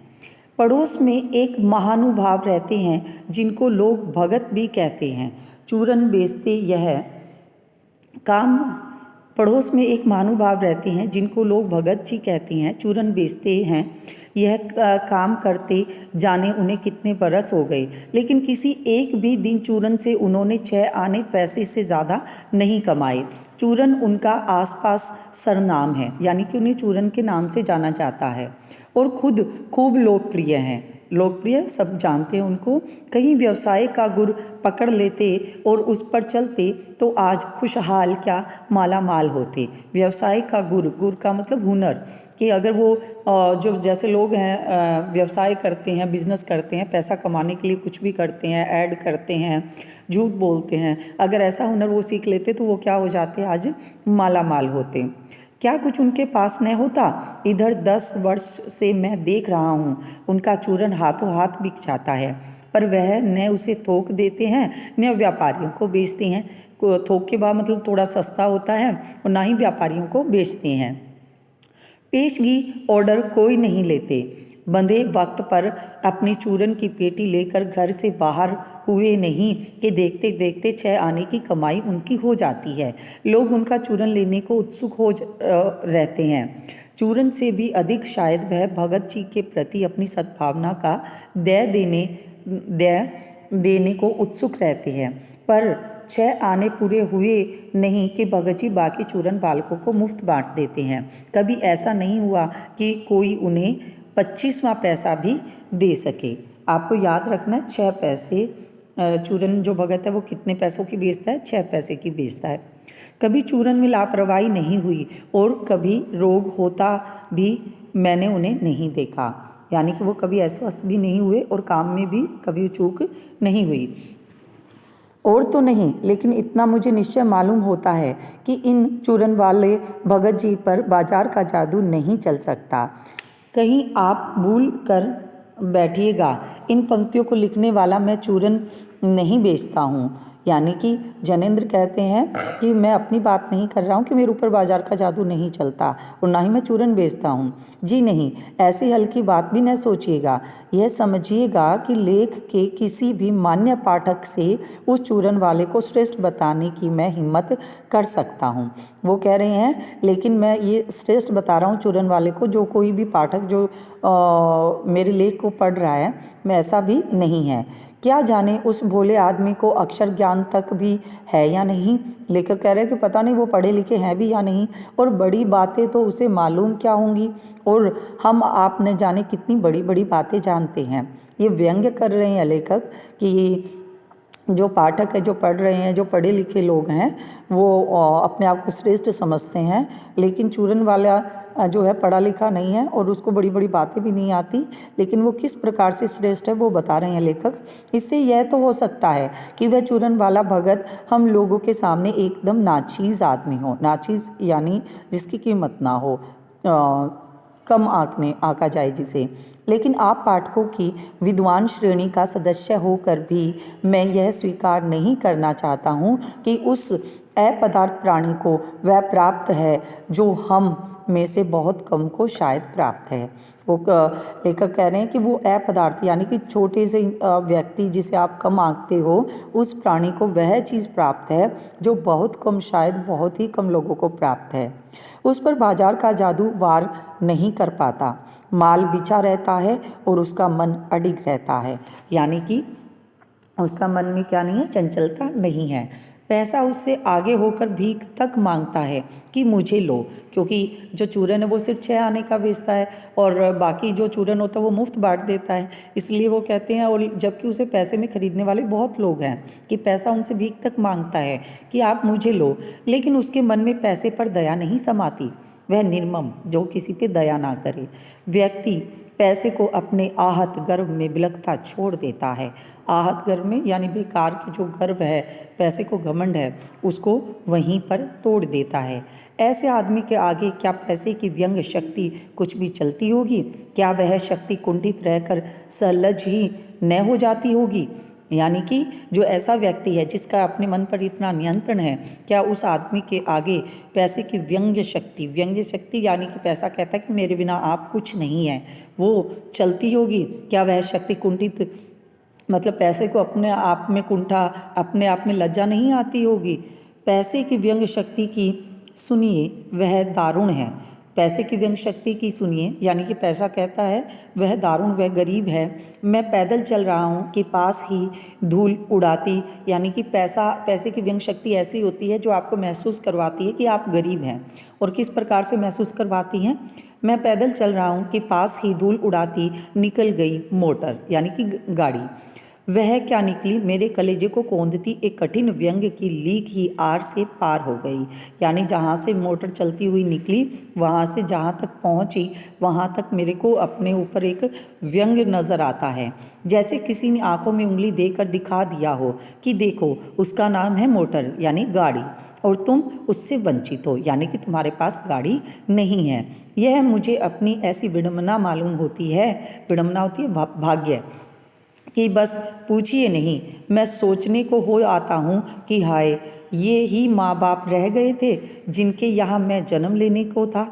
पड़ोस में एक महानुभाव रहते हैं जिनको लोग भगत भी कहते हैं, चूरन बेचते यह काम। पड़ोस में एक महानुभाव रहते हैं जिनको लोग भगत जी कहते हैं, चूरन बेचते हैं, यह काम करते जाने उन्हें कितने बरस हो गए, लेकिन किसी एक भी दिन चूरन से उन्होंने 6 आने पैसे से ज़्यादा नहीं कमाए। चूरन उनका आसपास सरनाम है, यानी कि उन्हें चूरन के नाम से जाना जाता है और खुद खूब लोकप्रिय हैं। लोकप्रिय, सब जानते हैं उनको। कहीं व्यवसाय का गुर पकड़ लेते और उस पर चलते तो आज खुशहाल क्या माला माल होते। व्यवसाय का गुर का मतलब हुनर, कि अगर वो जो जैसे लोग हैं व्यवसाय करते हैं, बिजनेस करते हैं, पैसा कमाने के लिए कुछ भी करते हैं, ऐड करते हैं, झूठ बोलते हैं, अगर ऐसा हुनर वो सीख लेते तो वो क्या हो जाते, आज माला माल होते। क्या कुछ उनके पास न होता। इधर 10 वर्ष से मैं देख रहा हूँ, उनका चूरन हाथों हाथ बिक जाता है, पर वह न उसे थोक देते हैं न व्यापारियों को बेचते हैं। थोक के बाद मतलब थोड़ा सस्ता होता है, और ना ही व्यापारियों को बेचते हैं। पेशगी ऑर्डर कोई नहीं लेते। बंधे वक्त पर अपनी चूरन की पेटी लेकर घर से बाहर हुए नहीं कि देखते देखते 6 आने की कमाई उनकी हो जाती है। लोग उनका चूरन लेने को उत्सुक रहते हैं। चूरन से भी अधिक शायद वह भगत जी के प्रति अपनी सद्भावना का दया देने को उत्सुक रहते हैं। पर 6 आने पूरे हुए नहीं कि भगत जी बाकी चूरन बालकों को मुफ्त बांट देते हैं। कभी ऐसा नहीं हुआ कि कोई उन्हें 25वां पैसा भी दे सके। आपको याद रखना, 6 पैसे चूरन जो भगत है वो कितने पैसों की बेचता है, 6 पैसे की बेचता है। कभी चूरन में लापरवाही नहीं हुई और कभी रोग होता भी मैंने उन्हें नहीं देखा। यानी कि वो कभी अस्वस्थ भी नहीं हुए और काम में भी कभी चूक नहीं हुई। और तो नहीं, लेकिन इतना मुझे निश्चय मालूम होता है कि इन चूरन वाले भगत जी पर बाजार का जादू नहीं चल सकता। कहीं आप भूल कर बैठिएगा, इन पंक्तियों को लिखने वाला मैं चूरन नहीं बेचता हूँ। यानी कि जैनेंद्र कहते हैं कि मैं अपनी बात नहीं कर रहा हूँ कि मेरे ऊपर बाजार का जादू नहीं चलता और ना ही मैं चूरन बेचता हूँ। जी नहीं, ऐसी हल्की बात भी न सोचिएगा। यह समझिएगा कि लेख के किसी भी मान्य पाठक से उस चूरन वाले को श्रेष्ठ बताने की मैं हिम्मत कर सकता हूँ। वो कह रहे हैं लेकिन मैं ये श्रेष्ठ बता रहा हूँ चूरन वाले को, जो कोई भी पाठक जो मेरे लेख को पढ़ रहा है, मैं ऐसा भी नहीं है। क्या जाने उस भोले आदमी को अक्षर ज्ञान तक भी है या नहीं। लेखक कह रहे हैं कि पता नहीं वो पढ़े लिखे हैं भी या नहीं, और बड़ी बातें तो उसे मालूम क्या होंगी, और हम आप न जाने कितनी बड़ी बड़ी बातें जानते हैं। ये व्यंग्य कर रहे हैं लेखक कि जो पाठक है, जो पढ़ रहे हैं, जो पढ़े लिखे लोग हैं, वो अपने आप को श्रेष्ठ समझते हैं, लेकिन चूरन वाला जो है पढ़ा लिखा नहीं है और उसको बड़ी बड़ी बातें भी नहीं आती, लेकिन वो किस प्रकार से श्रेष्ठ है वो बता रहे हैं लेखक। इससे यह तो हो सकता है कि वह चूरन वाला भगत हम लोगों के सामने एकदम नाचीज़ आदमी हो। नाचीज़ यानी जिसकी कीमत ना हो, कम आंका जाए जिसे। लेकिन आप पाठकों की विद्वान श्रेणी का सदस्य होकर भी मैं यह स्वीकार नहीं करना चाहता हूँ कि उस अपदार्थ प्राणी को वह प्राप्त है जो हम में से बहुत कम को शायद प्राप्त है। वो लेखक कह रहे हैं कि वो अपदार्थ यानी कि छोटे से व्यक्ति जिसे आप कम आंकते हो, उस प्राणी को वह चीज़ प्राप्त है जो बहुत कम, शायद बहुत ही कम लोगों को प्राप्त है। उस पर बाजार का जादू वार नहीं कर पाता। माल बिछा रहता है और उसका मन अडिग रहता है। यानी कि उसका मन में क्या नहीं है, चंचलता नहीं है। पैसा उससे आगे होकर भीख तक मांगता है कि मुझे लो, क्योंकि जो चूरन है वो सिर्फ 6 आने का बेचता है और बाकी जो चूरन होता है वो मुफ्त बांट देता है। इसलिए वो कहते हैं, और जबकि उसे पैसे में खरीदने वाले बहुत लोग हैं, कि पैसा उनसे भीख तक मांगता है कि आप मुझे लो। लेकिन उसके मन में पैसे पर दया नहीं समाती। वह निर्मम जो किसी पे दया ना करे व्यक्ति पैसे को अपने आहत गर्व में बिलखता छोड़ देता है। आहत गर्व में यानी बेकार के जो गर्व है, पैसे को घमंड है, उसको वहीं पर तोड़ देता है। ऐसे आदमी के आगे क्या पैसे की व्यंग शक्ति कुछ भी चलती होगी? क्या वह शक्ति कुंठित रहकर सलज ही न हो जाती होगी? यानी कि जो ऐसा व्यक्ति है जिसका अपने मन पर इतना नियंत्रण है, क्या उस आदमी के आगे पैसे की व्यंग्य शक्ति यानी कि पैसा कहता है कि मेरे बिना आप कुछ नहीं है, वो चलती होगी? क्या वह शक्ति कुंठित, मतलब पैसे को अपने आप में कुंठा, अपने आप में लज्जा नहीं आती होगी? पैसे की व्यंग्य शक्ति की सुनिए, वह दारुण है। पैसे की व्यंग शक्ति की सुनिए, यानी कि पैसा कहता है वह दारुण वह गरीब है। मैं पैदल चल रहा हूँ कि पास ही धूल उड़ाती, यानी कि पैसे की व्यंग शक्ति ऐसी होती है जो आपको महसूस करवाती है कि आप गरीब हैं। और किस प्रकार से महसूस करवाती हैं? मैं पैदल चल रहा हूँ कि पास ही धूल उड़ाती निकल गई मोटर, यानी कि गाड़ी। वह क्या निकली, मेरे कलेजे को कौंधती एक कठिन व्यंग की लीक ही आर से पार हो गई। यानी जहाँ से मोटर चलती हुई निकली, वहाँ से जहाँ तक पहुँची, वहाँ तक मेरे को अपने ऊपर एक व्यंग नज़र आता है, जैसे किसी ने आंखों में उंगली देकर दिखा दिया हो कि देखो उसका नाम है मोटर, यानी गाड़ी, और तुम उससे वंचित हो, यानी कि तुम्हारे पास गाड़ी नहीं है। यह मुझे अपनी ऐसी विडंबना मालूम होती है, विडंबना होती है भाग्य, कि बस पूछिए नहीं। मैं सोचने को हो आता हूँ कि हाय, ये ही माँ बाप रह गए थे जिनके यहाँ मैं जन्म लेने को था।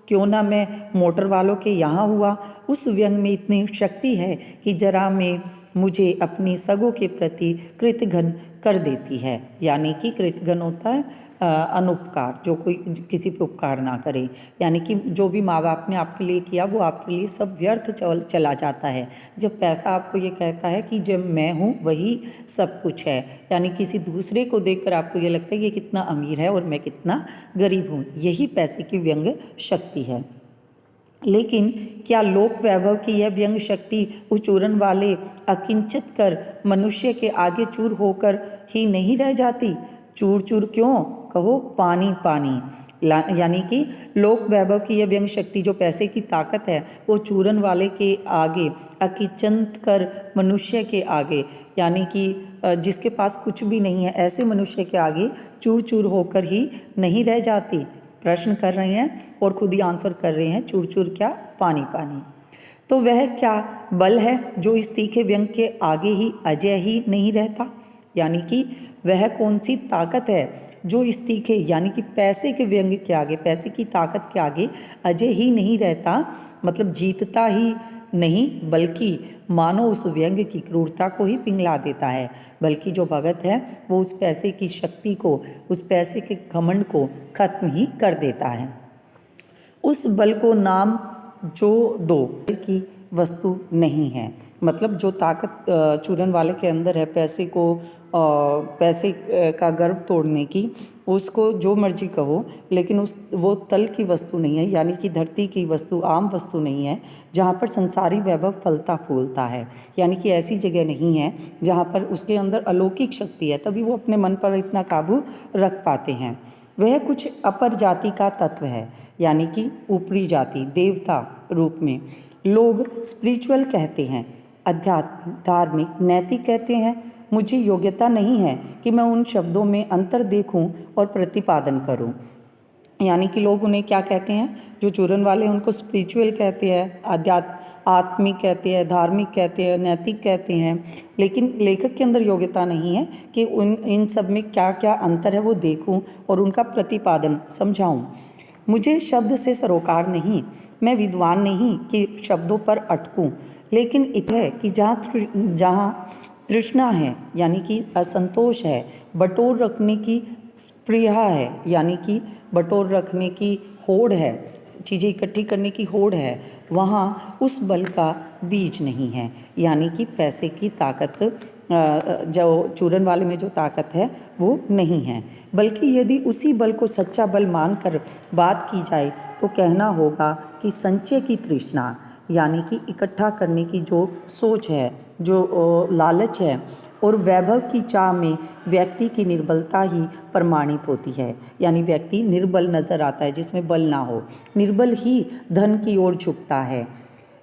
क्यों ना मैं मोटर वालों के यहाँ हुआ। उस व्यंग में इतनी शक्ति है कि जरा में मुझे अपनी सगों के प्रति कृतघ्न कर देती है। यानी कि कृतघ्न होता है अनुपकार, जो कोई किसी पे उपकार ना करे, यानी कि जो भी माँ बाप ने आपके लिए किया वो आपके लिए सब व्यर्थ चला जाता है। जब पैसा आपको ये कहता है कि जब मैं हूँ वही सब कुछ है, यानी किसी दूसरे को देखकर आपको ये लगता है कि ये कितना अमीर है और मैं कितना गरीब हूँ, यही पैसे की व्यंग शक्ति है। लेकिन क्या लोक वैभव की यह व्यंग शक्ति उच्चूरण वाले अकिंचित कर मनुष्य के आगे चूर होकर ही नहीं रह जाती? चूर चूर क्यों, कहो पानी पानी। यानी कि लोक वैभव की यह व्यंग शक्ति जो पैसे की ताकत है, वो चूरन वाले के आगे, अकिंचित कर मनुष्य के आगे, यानी कि जिसके पास कुछ भी नहीं है ऐसे मनुष्य के आगे चूर चूर होकर ही नहीं रह जाती। प्रश्न कर रहे हैं और खुद ही आंसर कर रहे हैं, चूर चूर क्या, पानी पानी। तो वह क्या बल है जो इस तीखे व्यंग के आगे ही अजय ही नहीं रहता? यानी कि वह कौन सी ताकत है जो इस तीखे, यानी कि पैसे के व्यंग के आगे, पैसे की ताकत के आगे अजय ही नहीं रहता, मतलब जीतता ही नहीं, बल्कि मानो उस व्यंग की क्रूरता को ही पिघला देता है। बल्कि जो भगत है वो उस पैसे की शक्ति को, उस पैसे के घमंड को खत्म ही कर देता है। उस बल को नाम जो दो की वस्तु नहीं है, मतलब जो ताकत चूरन वाले के अंदर है पैसे को, पैसे का गर्व तोड़ने की, उसको जो मर्जी कहो, लेकिन वो तल की वस्तु नहीं है, यानी कि धरती की वस्तु, आम वस्तु नहीं है जहाँ पर संसारी वैभव फलता फूलता है। यानी कि ऐसी जगह नहीं है जहाँ पर उसके अंदर अलौकिक शक्ति है, तभी वो अपने मन पर इतना काबू रख पाते हैं। वह कुछ अपर जाति का तत्व है, यानी कि ऊपरी जाति, देवता रूप में। लोग स्पिरिचुअल कहते हैं, अध्यात्म, धार्मिक, नैतिक कहते हैं। मुझे योग्यता नहीं है कि मैं उन शब्दों में अंतर देखूं और प्रतिपादन करूं। यानी कि लोग उन्हें क्या कहते हैं, जो चूरन वाले उनको स्पिरिचुअल कहते हैं, आत्मिक कहते हैं, धार्मिक कहते हैं, नैतिक कहते हैं, लेकिन लेखक के अंदर योग्यता नहीं है कि इन सब में क्या क्या अंतर है वो देखूं और उनका प्रतिपादन समझाऊं। मुझे शब्द से सरोकार नहीं, मैं विद्वान नहीं कि शब्दों पर अटकूं, लेकिन इतना है कि जहाँ तृष्णा है, यानी कि असंतोष है, बटोर रखने की स्पृहा है, यानी कि बटोर रखने की होड़ है, चीज़ें इकट्ठी करने की होड़ है, वहाँ उस बल का बीज नहीं है। यानी कि पैसे की ताकत, जो चूरन वाले में जो ताकत है वो नहीं है, बल्कि यदि उसी बल को सच्चा बल मानकर बात की जाए तो कहना होगा कि संचय की तृष्णा, यानी कि इकट्ठा करने की जो सोच है, जो लालच है, और वैभव की चाह में व्यक्ति की निर्बलता ही प्रमाणित होती है। यानी व्यक्ति निर्बल नज़र आता है, जिसमें बल ना हो, निर्बल ही धन की ओर झुकता है।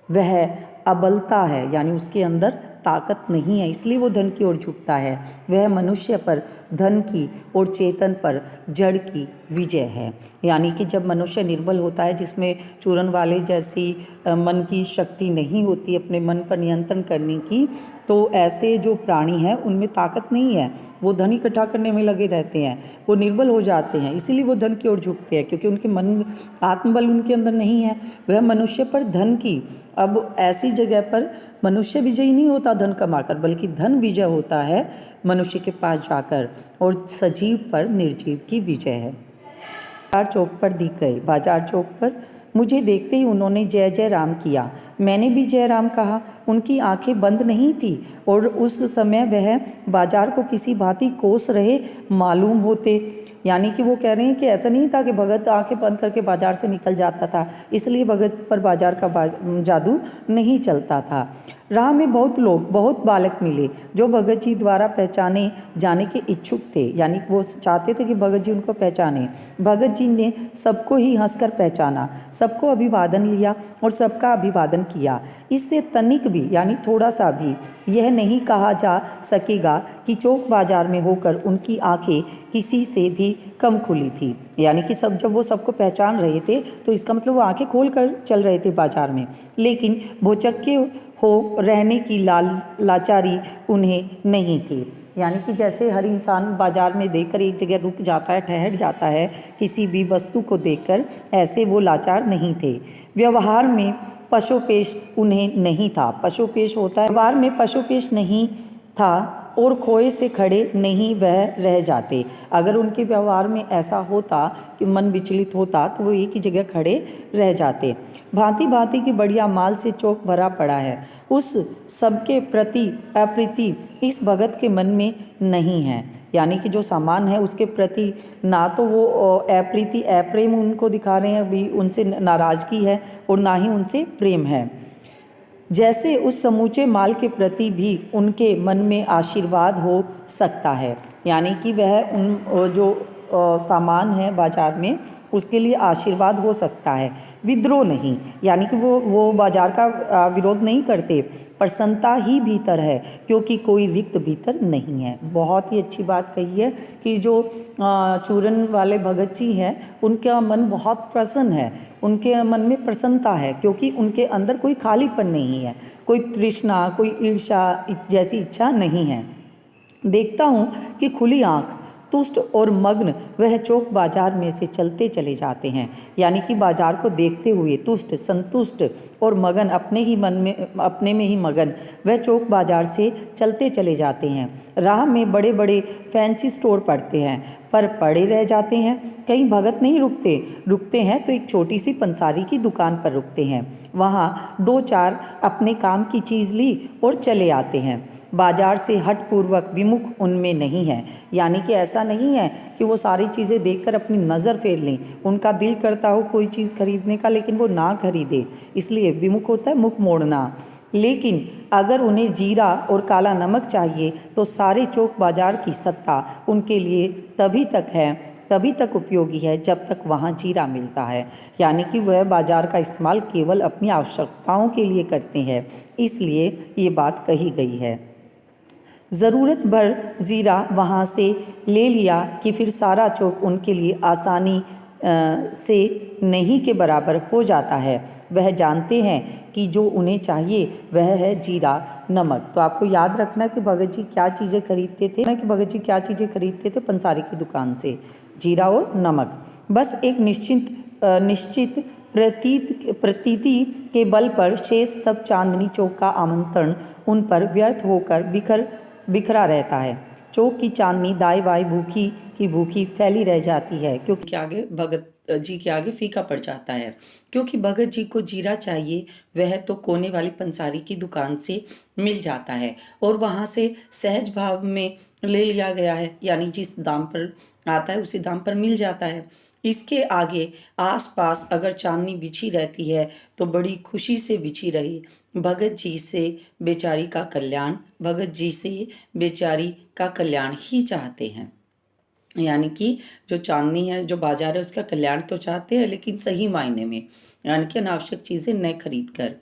वह अबलता है, यानी उसके अंदर ताकत नहीं है, इसलिए वो धन की ओर झुकता है। वह मनुष्य पर, धन की और चेतन पर जड़ की विजय है। यानी कि जब मनुष्य निर्बल होता है, जिसमें चूरन वाले जैसी मन की शक्ति नहीं होती अपने मन पर नियंत्रण करने की, तो ऐसे जो प्राणी हैं उनमें ताकत नहीं है, वो धन इकट्ठा करने में लगे रहते हैं, वो निर्बल हो जाते हैं, इसीलिए वो धन की ओर झुकते हैं, क्योंकि उनके मन, आत्मबल उनके अंदर नहीं है। वह मनुष्य पर धन की, अब ऐसी जगह पर मनुष्य विजयी नहीं होता धन कमाकर, बल्कि धन विजय होता है मनुष्य के पास जाकर, और सजीव पर निर्जीव की विजय है। बाजार चौक पर दिख गए, बाजार चौक पर मुझे देखते ही उन्होंने जय जय राम किया। मैंने भी जय राम कहा। उनकी आंखें बंद नहीं थी और उस समय वह बाजार को किसी भांति कोस रहे मालूम होते। यानी कि वो कह रहे हैं कि ऐसा नहीं था कि भगत आंखें बंद करके बाजार से निकल जाता था, इसलिए भगत पर बाजार का जादू नहीं चलता था। राह में बहुत लोग, बहुत बालक मिले जो भगत जी द्वारा पहचाने जाने के इच्छुक थे। यानी वो चाहते थे कि भगत जी उनको पहचाने। भगत जी ने सबको ही हंसकर पहचाना, सबको अभिवादन लिया और सबका अभिवादन किया। इससे तनिक भी यानी थोड़ा सा भी यह नहीं कहा जा सकेगा कि चौक बाजार में होकर उनकी आंखें किसी से भी कम खुली थी। यानी कि जब वो सबको पहचान रहे थे तो इसका मतलब वो आंखें खोल कर चल रहे थे बाजार में, लेकिन भौचक्के हो रहने की लाचारी उन्हें नहीं थी। यानी कि जैसे हर इंसान बाजार में देखकर एक जगह रुक जाता है, ठहर जाता है किसी भी वस्तु को देखकर, ऐसे वो लाचार नहीं थे। व्यवहार में पशुपेश उन्हें नहीं था। पशुपेश होता है, व्यवहार में पशुपेश नहीं था और खोए से खड़े नहीं वह रह जाते। अगर उनके व्यवहार में ऐसा होता कि मन विचलित होता तो वो एक ही जगह खड़े रह जाते। भांति भांति की बढ़िया माल से चौक भरा पड़ा है, उस सबके प्रति अप्रीति इस भगत के मन में नहीं है। यानी कि जो सामान है उसके प्रति ना तो वो अप्रीति अप्रेम उनको दिखा रहे हैं, अभी उनसे नाराज़गी है, और ना ही उनसे प्रेम है। जैसे उस समूचे माल के प्रति भी उनके मन में आशीर्वाद हो सकता है। यानी कि वह उन जो सामान है बाजार में उसके लिए आशीर्वाद हो सकता है, विद्रोह नहीं। यानी कि वो बाजार का विरोध नहीं करते, प्रसन्नता ही भीतर है क्योंकि कोई रिक्त भीतर नहीं है। बहुत ही अच्छी बात कही है कि जो चूरन वाले भगत जी हैं उनका मन बहुत प्रसन्न है, उनके मन में प्रसन्नता है क्योंकि उनके अंदर कोई खालीपन नहीं है, कोई तृष्णा, कोई ईर्ष्या जैसी इच्छा नहीं है। देखता हूँ कि खुली आँख, तुष्ट और मग्न वह चौक बाजार में से चलते चले जाते हैं। यानी कि बाजार को देखते हुए तुष्ट, संतुष्ट और मगन, अपने में ही मगन वह चौक बाजार से चलते चले जाते हैं। राह में बड़े बड़े फैंसी स्टोर पड़ते हैं पर पड़े रह जाते हैं। कहीं भगत नहीं रुकते हैं तो एक छोटी सी पंसारी की दुकान पर रुकते हैं। वहाँ दो चार अपने काम की चीज़ ली और चले आते हैं। बाजार से हठपूर्वक विमुख उनमें नहीं है। यानी कि ऐसा नहीं है कि वो सारी चीज़ें देखकर अपनी नज़र फेर लें, उनका दिल करता हो कोई चीज़ खरीदने का लेकिन वो ना खरीदे, इसलिए विमुख होता है मुख मोड़ना। लेकिन अगर उन्हें जीरा और काला नमक चाहिए तो सारे चौक बाजार की सत्ता उनके लिए तभी तक उपयोगी है जब तक वहाँ जीरा मिलता है। यानी कि वह बाजार का इस्तेमाल केवल अपनी आवश्यकताओं के लिए करते हैं, इसलिए ये बात कही गई है। ज़रूरत भर जीरा वहाँ से ले लिया कि फिर सारा चौक उनके लिए आसानी से नहीं के बराबर हो जाता है। वह जानते हैं कि जो उन्हें चाहिए वह है जीरा नमक। तो आपको याद रखना कि भगत जी क्या चीज़ें खरीदते थे पंसारी की दुकान से, जीरा और नमक। बस एक निश्चित प्रतीति के बल पर शेष सब चांदनी चौक का आमंत्रण उन पर व्यर्थ होकर बिखरा रहता है। चौक की चांदनी दाएं बाएं भूखी फैली रह जाती है क्योंकि आगे भगत जी के आगे फीका पड़ जाता है। क्योंकि भगत जी को जीरा चाहिए वह तो कोने वाली पंसारी की दुकान से मिल जाता है और वहाँ से सहज भाव में ले लिया गया है, यानी जिस दाम पर आता है उसी दाम पर मिल जाता है। इसके आगे आसपास अगर चांदनी बिछी रहती है तो बड़ी खुशी से बिछी रही। भगत जी से बेचारी का कल्याण ही चाहते हैं। यानी कि जो चांदनी है, जो बाजार है, उसका कल्याण तो चाहते हैं लेकिन सही मायने में, यानी कि अनावश्यक चीज़ें न खरीद कर।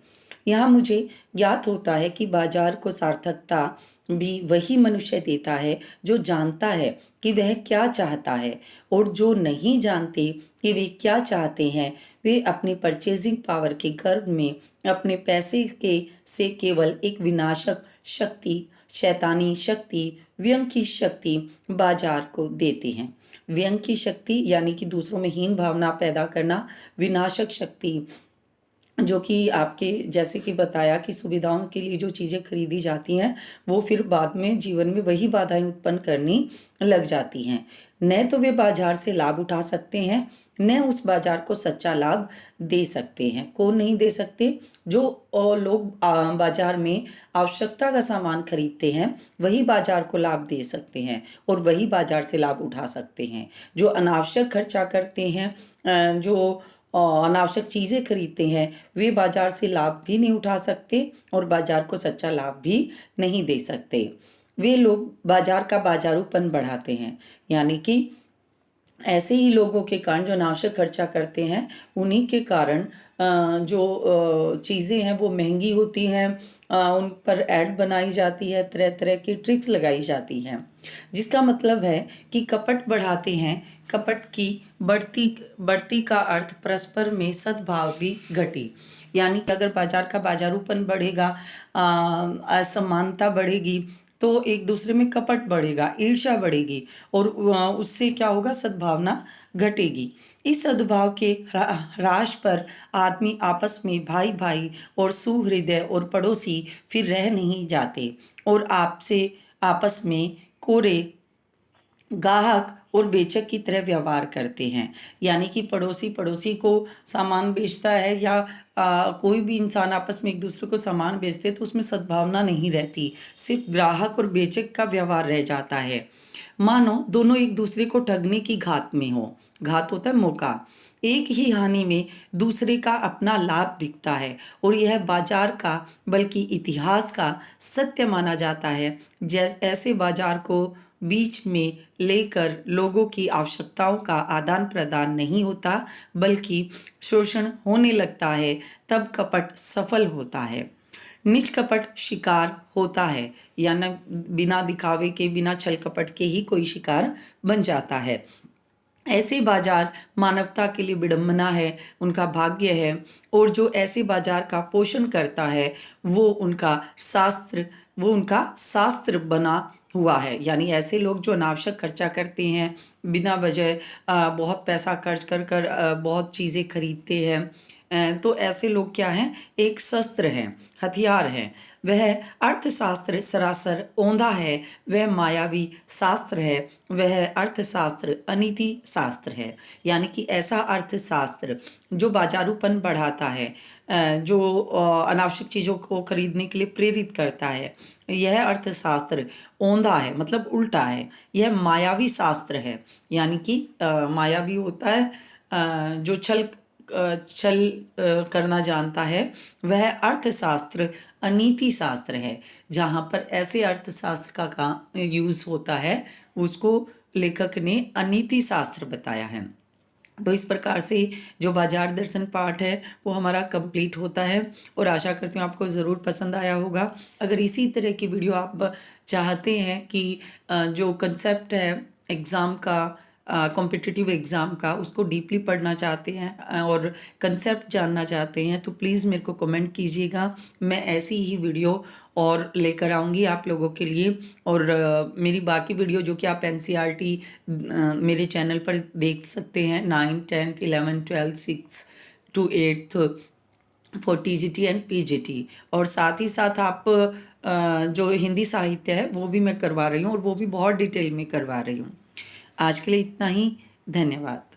यहाँ मुझे ज्ञात होता है कि बाजार को सार्थकता भी वही मनुष्य देता है जो जानता है कि वह क्या चाहता है, और जो नहीं जानते कि वे क्या चाहते हैं वे अपनी परचेजिंग पावर के गर्व में अपने पैसे से केवल एक विनाशक शक्ति, शैतानी शक्ति, व्यंग की शक्ति बाजार को देते हैं। व्यंग की शक्ति यानी कि दूसरों में हीन भावना पैदा करना, विनाशक शक्ति जो कि आपके जैसे कि बताया कि सुविधाओं के लिए जो चीज़ें खरीदी जाती हैं वो फिर बाद में जीवन में वही बाधाएं उत्पन्न करनी लग जाती हैं। न तो वे बाजार से लाभ उठा सकते हैं न उस बाजार को सच्चा लाभ दे सकते हैं। कौन नहीं दे सकते? जो लोग बाजार में आवश्यकता का सामान खरीदते हैं वही बाजार को लाभ दे सकते हैं और वही बाजार से लाभ उठा सकते हैं। जो अनावश्यक खर्चा करते हैं, जो अनावश्यक चीज़ें खरीदते हैं, वे बाजार से लाभ भी नहीं उठा सकते और बाजार को सच्चा लाभ भी नहीं दे सकते। वे लोग बाजार का बाजारूपन बढ़ाते हैं, यानी कि ऐसे ही लोगों के कारण जो अनावश्यक खर्चा करते हैं, उन्हीं के कारण जो चीज़ें हैं वो महंगी होती हैं, उन पर ऐड बनाई जाती है, तरह तरह की ट्रिक्स लगाई जाती हैं, जिसका मतलब है कि कपट बढ़ाते हैं। कपट की बढ़ती का अर्थ परस्पर में सद्भाव भी घटी, यानी कि अगर बाजार का बाजारूपन बढ़ेगा, असमानता बढ़ेगी, तो एक दूसरे में कपट बढ़ेगा, ईर्ष्या बढ़ेगी और उससे क्या होगा? सद्भावना घटेगी। इस सद्भाव के ह्रास पर आदमी आपस में भाई भाई और सुहृदय और पड़ोसी फिर रह नहीं जाते और आपस में कोरे ग्राहक और बेचक की तरह व्यवहार करते हैं। यानी कि पड़ोसी पड़ोसी को सामान बेचता है या कोई भी इंसान आपस में एक दूसरे को सामान बेचते हैं तो उसमें सद्भावना नहीं रहती, सिर्फ ग्राहक और बेचक का व्यवहार रह जाता है। मानो दोनों एक दूसरे को ठगने की घात में हो। घात होता है मौका। एक ही हानि में दूसरे का अपना लाभ दिखता है और यह बाजार का बल्कि इतिहास का सत्य माना जाता है। ऐसे बाजार को बीच में लेकर लोगों की आवश्यकताओं का आदान प्रदान नहीं होता बल्कि शोषण होने लगता है, तब कपट सफल होता है। निष्कपट शिकार होता है, यानी बिना दिखावे के, बिना छल कपट के ही कोई शिकार बन जाता है। ऐसे बाजार मानवता के लिए विडंबना है, उनका भाग्य है और जो ऐसे बाजार का पोषण करता है वो उनका शास्त्र बना हुआ है। यानी ऐसे लोग जो अनावश्यक खर्चा करते हैं, बिना वजह बहुत पैसा खर्च कर बहुत चीज़ें खरीदते हैं, तो ऐसे लोग क्या हैं? एक शस्त्र हैं, हथियार हैं। वह अर्थशास्त्र सरासर औंधा है, वह मायावी शास्त्र है, वह अर्थशास्त्र अनीति शास्त्र है। यानी कि ऐसा अर्थशास्त्र जो बाजारूपन बढ़ाता है, जो अनावश्यक चीज़ों को खरीदने के लिए प्रेरित करता है, यह अर्थशास्त्र औंधा है, मतलब उल्टा है। यह मायावी शास्त्र है, यानी कि मायावी होता है जो छल करना जानता है, वह अर्थशास्त्र अनीति शास्त्र है। जहाँ पर ऐसे अर्थशास्त्र का यूज़ होता है उसको लेखक ने अनीति शास्त्र बताया है। तो इस प्रकार से जो बाजार दर्शन पाठ है वो हमारा कंप्लीट होता है और आशा करती हूँ आपको ज़रूर पसंद आया होगा। अगर इसी तरह की वीडियो आप चाहते हैं कि जो कंसेप्ट है एग्ज़ाम का, कॉम्पिटिटिव एग्ज़ाम का, उसको डीपली पढ़ना चाहते हैं और कंसेप्ट जानना चाहते हैं तो प्लीज़ मेरे को कमेंट कीजिएगा। मैं ऐसी ही वीडियो और लेकर आऊँगी आप लोगों के लिए। और मेरी बाकी वीडियो जो कि आप एनसीईआरटी मेरे चैनल पर देख सकते हैं, 9th 10th 11th 12th 6th to 8th for TGT and PGT, और साथ ही साथ आप जो हिंदी साहित्य है वो भी मैं करवा रही हूँ और वो भी बहुत डिटेल में करवा रही हूँ। आज के लिए इतना ही। धन्यवाद।